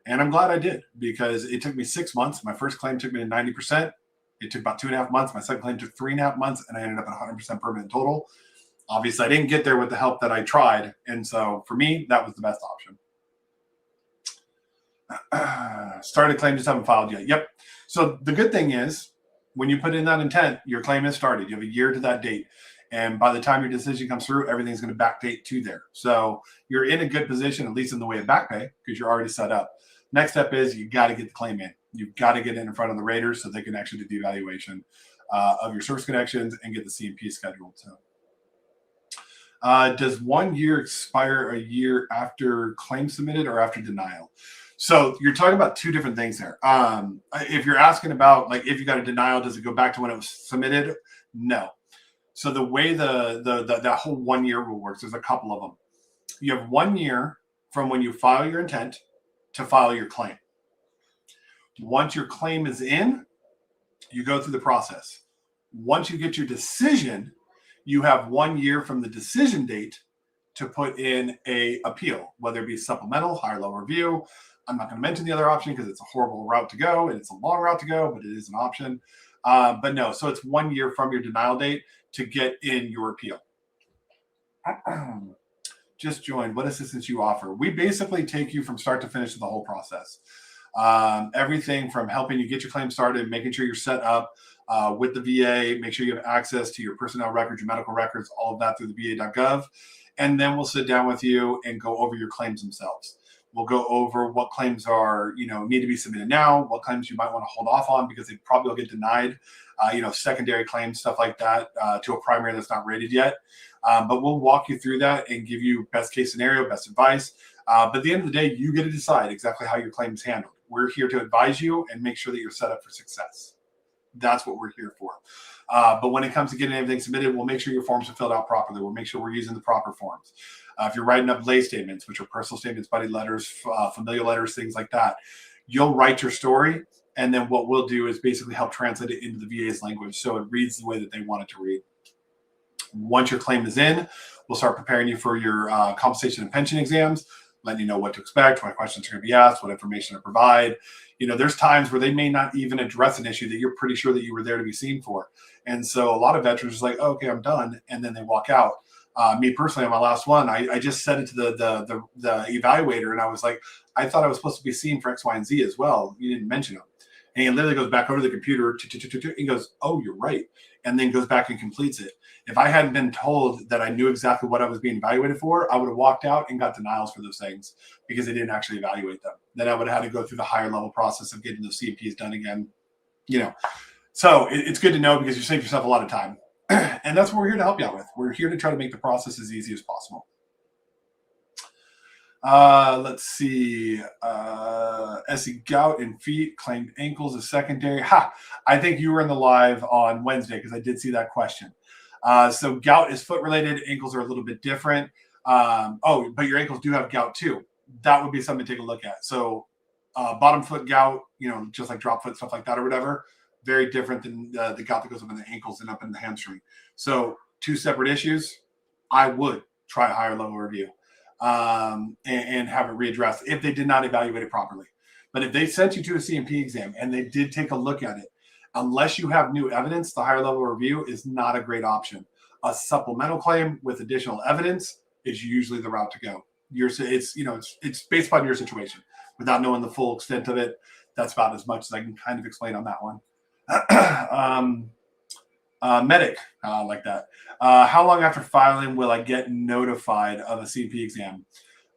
And I'm glad I did, because it took me 6 months. My first claim took me to 90%. It took about 2.5 months. My second claim took 3.5 months, and I ended up at 100% permanent total. Obviously, I didn't get there with the help that I tried. And so for me, that was the best option. Started claim, just haven't filed yet. Yep. So the good thing is, when you put in that intent, your claim is started. You have a year to that date. And by the time your decision comes through, everything's going to backdate to there. So you're in a good position, at least in the way of back pay, because you're already set up. Next step is you got to get the claim in. You've got to get it in front of the raters so they can actually do the evaluation of your service connections and get the CMP scheduled. So, does 1 year expire a year after claim submitted or after denial? So you're talking about two different things there. If you're asking about, like, if you got a denial, does it go back to when it was submitted? No. So the way that whole 1 year rule works, there's a couple of them. You have 1 year from when you file your intent to file your claim. Once your claim is in, you go through the process. Once you get your decision, you have 1 year from the decision date to put in a appeal, whether it be supplemental, higher level review. I'm not going to mention the other option because it's a horrible route to go and it's a long route to go, but it is an option. But no, so it's 1 year from your denial date to get in your appeal. Just joined. What assistance you offer? We basically take you from start to finish of the whole process. Everything from helping you get your claim started, making sure you're set up with the VA, make sure you have access to your personnel records, your medical records, all of that through the VA.gov. And then we'll sit down with you and go over your claims themselves. We'll go over what claims are, need to be submitted now, what claims you might want to hold off on because they probably will get denied, secondary claims, stuff like that, to a primary that's not rated yet. But we'll walk you through that and give you best case scenario, best advice. But at the end of the day, you get to decide exactly how your claim is handled. We're here to advise you and make sure that you're set up for success. That's what we're here for. But when it comes to getting everything submitted, we'll make sure your forms are filled out properly. We'll make sure we're using the proper forms. If you're writing up lay statements, which are personal statements, buddy letters, familial letters, things like that, you'll write your story. And then what we'll do is basically help translate it into the VA's language so it reads the way that they want it to read. Once your claim is in, we'll start preparing you for your compensation and pension exams, letting you know what to expect, what questions are going to be asked, what information to provide. There's times where they may not even address an issue that you're pretty sure that you were there to be seen for. And so a lot of veterans are like, oh, okay, I'm done. And then they walk out. Me personally, on my last one, I just said it to the evaluator, and I was like, I thought I was supposed to be seen for X, Y, and Z as well. You didn't mention them. And he literally goes back over to the computer, and goes, oh, you're right. And then goes back and completes it. If I hadn't been told that I knew exactly what I was being evaluated for, I would have walked out and got denials for those things because they didn't actually evaluate them. Then I would have had to go through the higher level process of getting those CMPs done again. So it's good to know because you save yourself a lot of time. And that's what we're here to help you out with. We're here to try to make the process as easy as possible. Let's see. SE gout in feet, claimed ankles as secondary. I think you were in the live on Wednesday because I did see that question. So gout is foot related. Ankles are a little bit different. But your ankles do have gout too. That would be something to take a look at. So bottom foot gout, just like drop foot, stuff like that or whatever, very different than the gout that goes up in the ankles and up in the hamstring. So two separate issues. I would try a higher level review and have it readdressed if they did not evaluate it properly. But if they sent you to a CMP exam and they did take a look at it, unless you have new evidence, the higher level review is not a great option. A supplemental claim with additional evidence is usually the route to go. It's based upon your situation. Without knowing the full extent of it, that's about as much as I can kind of explain on that one. Medic, like that. How long after filing will I get notified of a CMP exam?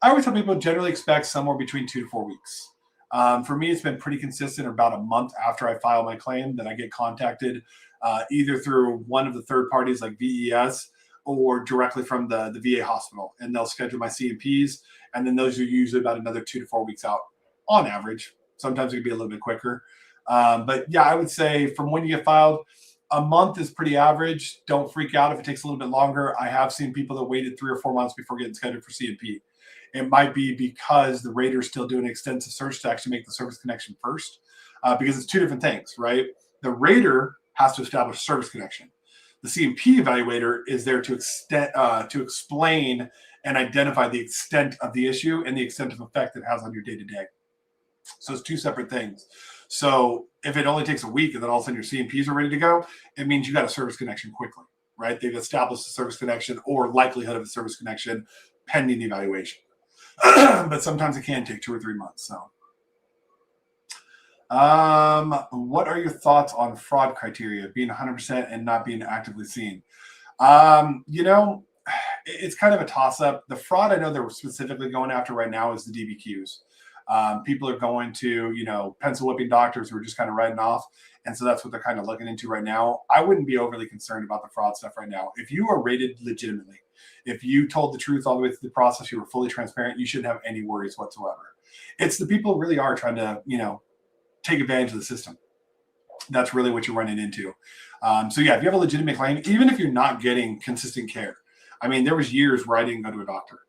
I always tell people generally expect somewhere between 2 to 4 weeks. For me, it's been pretty consistent. About a month after I file my claim, that I get contacted either through one of the third parties like VES or directly from the VA hospital, and they'll schedule my C&Ps, and then those are usually about another 2 to 4 weeks out on average. Sometimes it can be a little bit quicker. But yeah, I would say from when you get filed, a month is pretty average. Don't freak out if it takes a little bit longer. I have seen people that waited 3 or 4 months before getting scheduled for C&P. It might be because the rater's still doing an extensive search to actually make the service connection first, because it's two different things, right? The rater has to establish service connection. The C&P evaluator is there to explain and identify the extent of the issue and the extent of effect it has on your day-to-day. So it's two separate things. So if it only takes a week and then all of a sudden your C&Ps are ready to go, it means you got a service connection quickly, right? They've established a service connection or likelihood of a service connection pending the evaluation. But sometimes it can take 2 or 3 months. So, what are your thoughts on fraud criteria, being 100% and not being actively seen? It's kind of a toss-up. The fraud I know they're specifically going after right now is the DBQs. People are going to, pencil whipping doctors who are just kind of writing off. And so that's what they're kind of looking into right now. I wouldn't be overly concerned about the fraud stuff right now. If you are rated legitimately, if you told the truth all the way through the process, you were fully transparent, you shouldn't have any worries whatsoever. It's the people who really are trying to, take advantage of the system. That's really what you're running into. So yeah, if you have a legitimate claim, even if you're not getting consistent care, I mean, there was years where I didn't go to a doctor.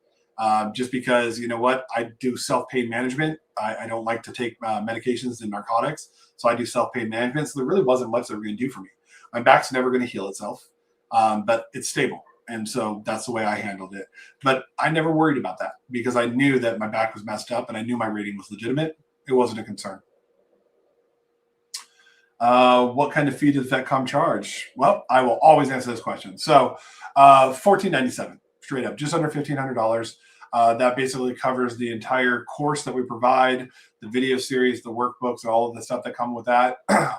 Just because, you know what, I do self-pain management. I don't like to take medications and narcotics. So I do self-pain management. So there really wasn't much they were going to do for me. My back's never going to heal itself, but it's stable. And so that's the way I handled it. But I never worried about that because I knew that my back was messed up and I knew my rating was legitimate. It wasn't a concern. What kind of fee does Vetcomm charge? Well, I will always answer this question. So $14.97 straight up, just under $1,500. That basically covers the entire course that we provide, the video series, the workbooks, all of the stuff that come with that.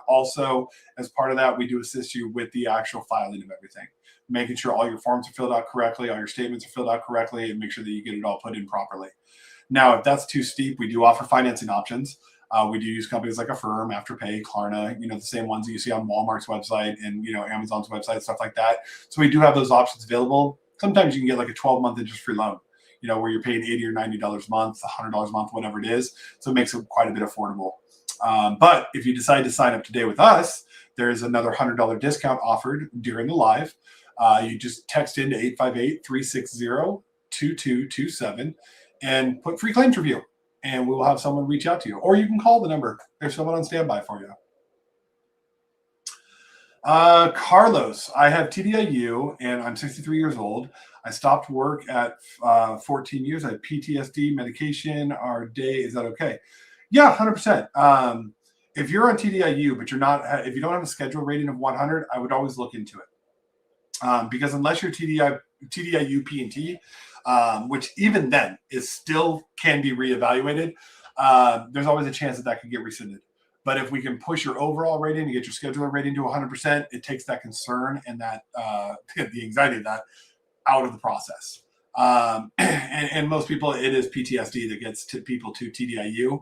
Also, as part of that, we do assist you with the actual filing of everything, making sure all your forms are filled out correctly, all your statements are filled out correctly, and make sure that you get it all put in properly. Now, if that's too steep, we do offer financing options. We do use companies like Affirm, Afterpay, Klarna, the same ones that you see on Walmart's website and, Amazon's website, stuff like that. So we do have those options available. Sometimes you can get like a 12-month interest-free loan, where you're paying $80 or $90 a month, $100 a month, whatever it is. So it makes it quite a bit affordable. But if you decide to sign up today with us, there is another $100 discount offered during the live. You just text into 858-360-2227 and put free claims review, and we will have someone reach out to you. Or you can call the number. There's someone on standby for you. Carlos, I have TDIU and I'm 63 years old. I stopped work at 14 years. I had PTSD, medication or day. Is that okay? Yeah, 100%. If you're on TDIU, but if you don't have a schedule rating of 100, I would always look into it. Because unless you're TDIU P&T, which even then is still can be reevaluated, there's always a chance that could get rescinded. But if we can push your overall rating and get your scheduler rating to 100%, it takes that concern and that the anxiety of that out of the process. And most people, it is PTSD that gets people to TDIU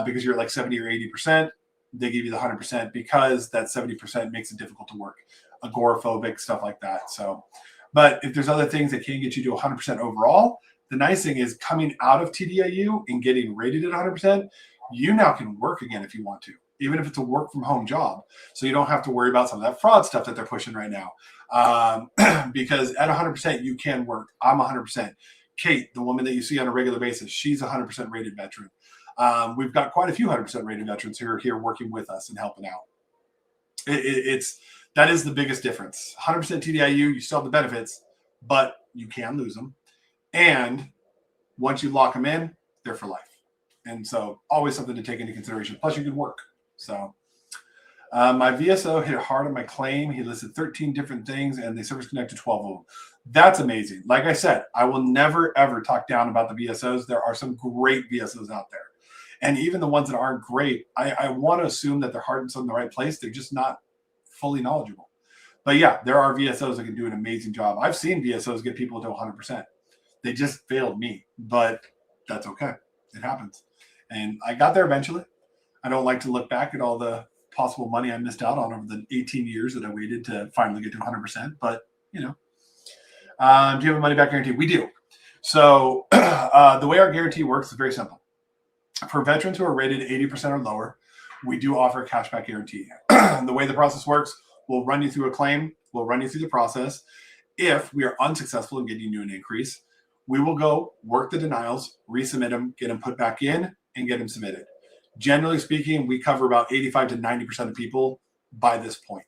because you're like 70 or 80%. They give you the 100% because that 70% makes it difficult to work, agoraphobic, stuff like that. So, but if there's other things that can get you to 100% overall, the nice thing is coming out of TDIU and getting rated at 100%, you now can work again if you want to, even if it's a work from home job. So you don't have to worry about some of that fraud stuff that they're pushing right now. Because at 100%, you can work. I'm 100%. Kate, the woman that you see on a regular basis, she's a 100% rated veteran. We've got quite a few 100% rated veterans who are here working with us and helping out. That is the biggest difference. 100% TDIU, you still have the benefits, but you can lose them. And once you lock them in, they're for life. And so always something to take into consideration. Plus you can work. So my VSO hit hard on my claim. He listed 13 different things and they service connected 12 of them. That's amazing. Like I said, I will never, ever talk down about the VSOs. There are some great VSOs out there. And even the ones that aren't great, I want to assume that their heart's in the right place. They're just not fully knowledgeable. But yeah, there are VSOs that can do an amazing job. I've seen VSOs get people to 100%. They just failed me, but that's okay. It happens. And I got there eventually. I don't like to look back at all the possible money I missed out on over the 18 years that I waited to finally get to 100%. But, Do you have a money back guarantee? We do. So the way our guarantee works is very simple. For veterans who are rated 80% or lower, we do offer a cashback guarantee. The way the process works, we'll run you through a claim. We'll run you through the process. If we are unsuccessful in getting you an increase, we will go work the denials, resubmit them, get them put back in, and get them submitted. Generally speaking, we cover about 85 to 90% of people by this point.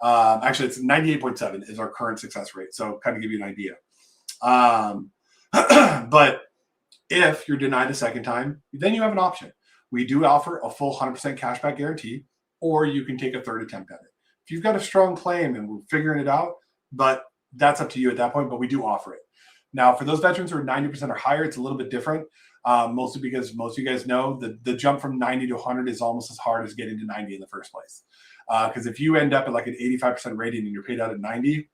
Actually, it's 98.7 is our current success rate. So kind of give you an idea. But if you're denied a second time, then you have an option. We do offer a full 100% cashback guarantee, or you can take a third attempt at it. If you've got a strong claim and we're figuring it out, but that's up to you at that point, but we do offer it. Now, for those veterans who are 90% or higher, it's a little bit different, mostly because most of you guys know the jump from 90 to 100 is almost as hard as getting to 90 in the first place. Because if you end up at like an 85% rating and you're paid out at 90,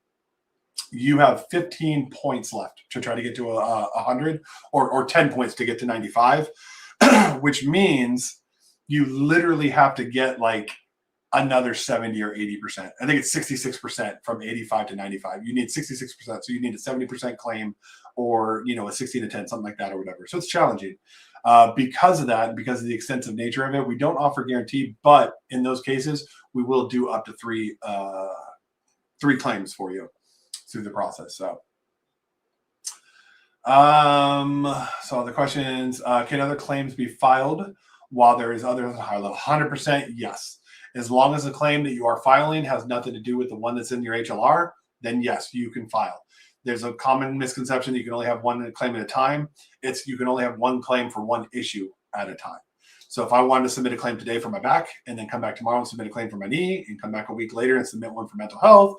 you have 15 points left to try to get to 100 or 10 points to get to 95, which means you literally have to get like another 70 or 80%. I think it's 66% from 85 to 95. You need 66%. So you need a 70% claim or, a 16 to 10, something like that or whatever. So it's challenging. Because of that, because of the extensive nature of it, we don't offer guarantee, but in those cases, we will do up to three claims for you through the process. So the questions, can other claims be filed while there is others at a higher level? 100% yes. As long as the claim that you are filing has nothing to do with the one that's in your HLR, then yes, you can file. There's a common misconception that you can only have one claim at a time. You can only have one claim for one issue at a time. So if I wanted to submit a claim today for my back and then come back tomorrow and submit a claim for my knee and come back a week later and submit one for mental health,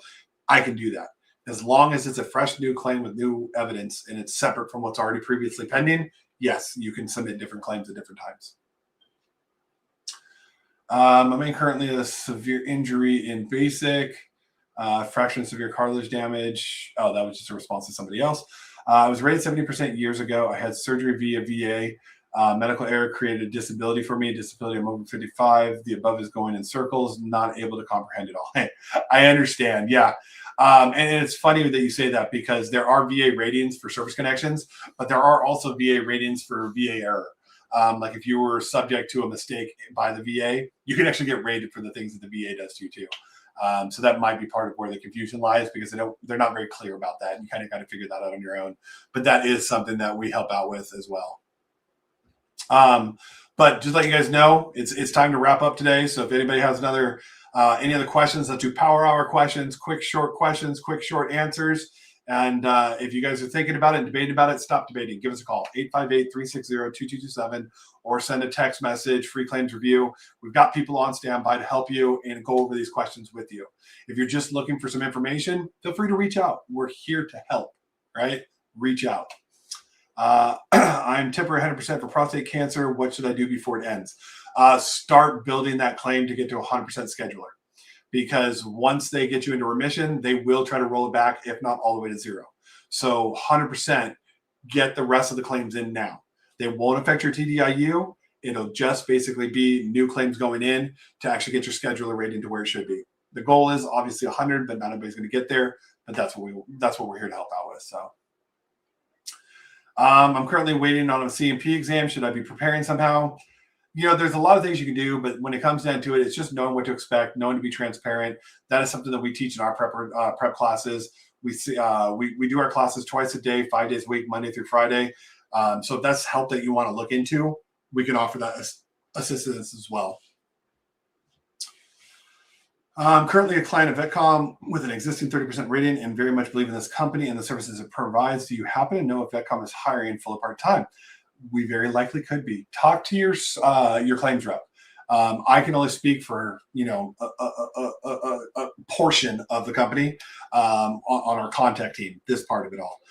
I can do that. As long as it's a fresh new claim with new evidence and it's separate from what's already previously pending, yes, you can submit different claims at different times. I'm in currently a severe injury in basic, fracture and severe cartilage damage. Oh, that was just a response to somebody else. I was rated 70% years ago. I had surgery via VA. Medical error created a disability for me. Disability, I'm over 55. The above is going in circles, not able to comprehend it all. I understand. Yeah. And it's funny that you say that because there are VA ratings for service connections, but there are also VA ratings for VA error. Like if you were subject to a mistake by the VA, you can actually get rated for the things that the VA does to you too. So that might be part of where the confusion lies because they're not very clear about that. You kind of got to figure that out on your own. But that is something that we help out with as well. But just let you guys know, it's time to wrap up today. So if anybody has any other questions, let's do power hour questions, quick, short answers. And if you guys are thinking about it and debating about it, stop debating. Give us a call, 858-360-2227, or send a text message, free claims review. We've got people on standby to help you and go over these questions with you. If you're just looking for some information, feel free to reach out. We're here to help, right? Reach out. I'm Tipper 100% for prostate cancer. What should I do before it ends? Start building that claim to get to 100% scheduler. Because once they get you into remission, they will try to roll it back, if not all the way to zero. So 100% get the rest of the claims in now. They won't affect your TDIU. It'll just basically be new claims going in to actually get your scheduler rating to where it should be. The goal is obviously 100, but not everybody's going to get there. But that's what we're here to help out with. So I'm currently waiting on a CMP exam. Should I be preparing somehow? There's a lot of things you can do, but when it comes down to it, it's just knowing what to expect, knowing to be transparent. That is something that we teach in our prep classes. We do our classes twice a day, 5 days a week, Monday through Friday. So if that's help that you want to look into, we can offer that assistance as well. I'm currently a client of Vetcomm with an existing 30% rating and very much believe in this company and the services it provides. Do you happen to know if Vetcomm is hiring full or part-time? We very likely could be. Talk to your claims rep. I can only speak for a portion of the company on our contact team. This part of it all,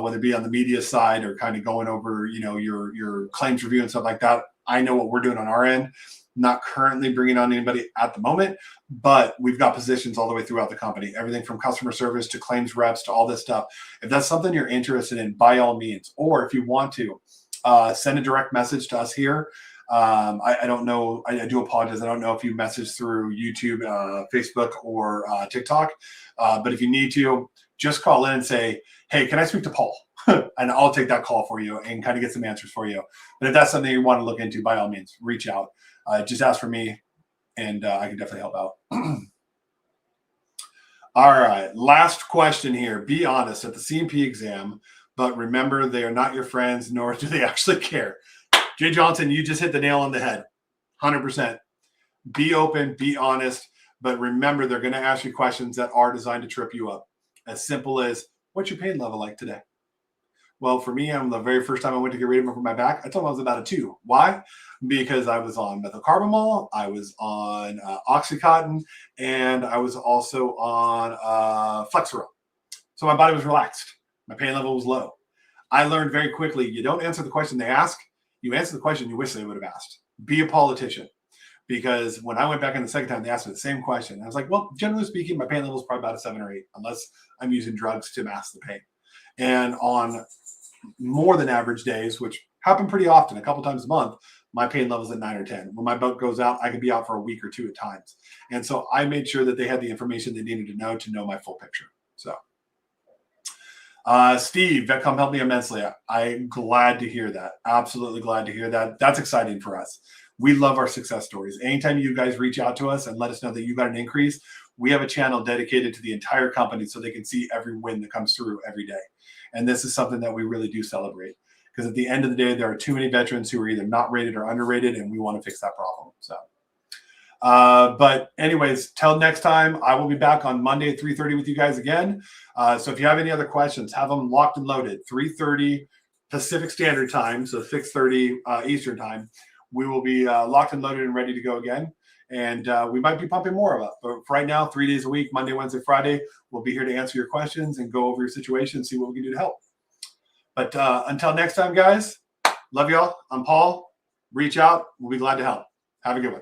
whether it be on the media side or kind of going over your claims review and stuff like that. I know what we're doing on our end. Not currently bringing on anybody at the moment, but we've got positions all the way throughout the company. Everything from customer service to claims reps to all this stuff. If that's something you're interested in, by all means, or if you want to. Send a direct message to us here. I don't know. I do apologize. I don't know if you message through YouTube, Facebook, or TikTok. But if you need to, just call in and say, hey, can I speak to Paul? And I'll take that call for you and kind of get some answers for you. But if that's something you want to look into, by all means, reach out. Just ask for me, and I can definitely help out. All right. Last question here. Be honest at the CMP exam, but remember they are not your friends, nor do they actually care. Jay Johnson, you just hit the nail on the head. 100%. Be open, be honest, but remember they're going to ask you questions that are designed to trip you up. As simple as, what's your pain level like today? Well, for me, the very first time I went to get reading for my back, I told them I was about a 2. Why? Because I was on methylcarbamol, I was on Oxycontin, and I was also on Flexeril. So my body was relaxed. My pain level was low. I learned very quickly, you don't answer the question they ask, you answer the question you wish they would have asked. Be a politician. Because when I went back in the second time, they asked me the same question. I was like, well, generally speaking, my pain level is probably about a 7 or 8, unless I'm using drugs to mask the pain. And on more than average days, which happen pretty often, a couple times a month, my pain level's at 9 or 10. When my boat goes out, I could be out for a week or 2 at times. And so I made sure that they had the information they needed to know my full picture. So Steve, Vetcomm helped me immensely. I'm glad to hear that. Absolutely glad to hear that. That's exciting for us. We love our success stories. Anytime you guys reach out to us and let us know that you got an increase, we have a channel dedicated to the entire company so they can see every win that comes through every day. And this is something that we really do celebrate, because at the end of the day, there are too many veterans who are either not rated or underrated, and we want to fix that problem. So, but anyways, till next time, I will be back on Monday at 3:30 with you guys again. So if you have any other questions, have them locked and loaded. 3:30 Pacific Standard Time, so 6:30 Eastern Time. We will be locked and loaded and ready to go again. And we might be pumping more of it. But for right now, 3 days a week, Monday, Wednesday, Friday, we'll be here to answer your questions and go over your situation and see what we can do to help. But until next time, guys, love y'all. I'm Paul. Reach out. We'll be glad to help. Have a good one.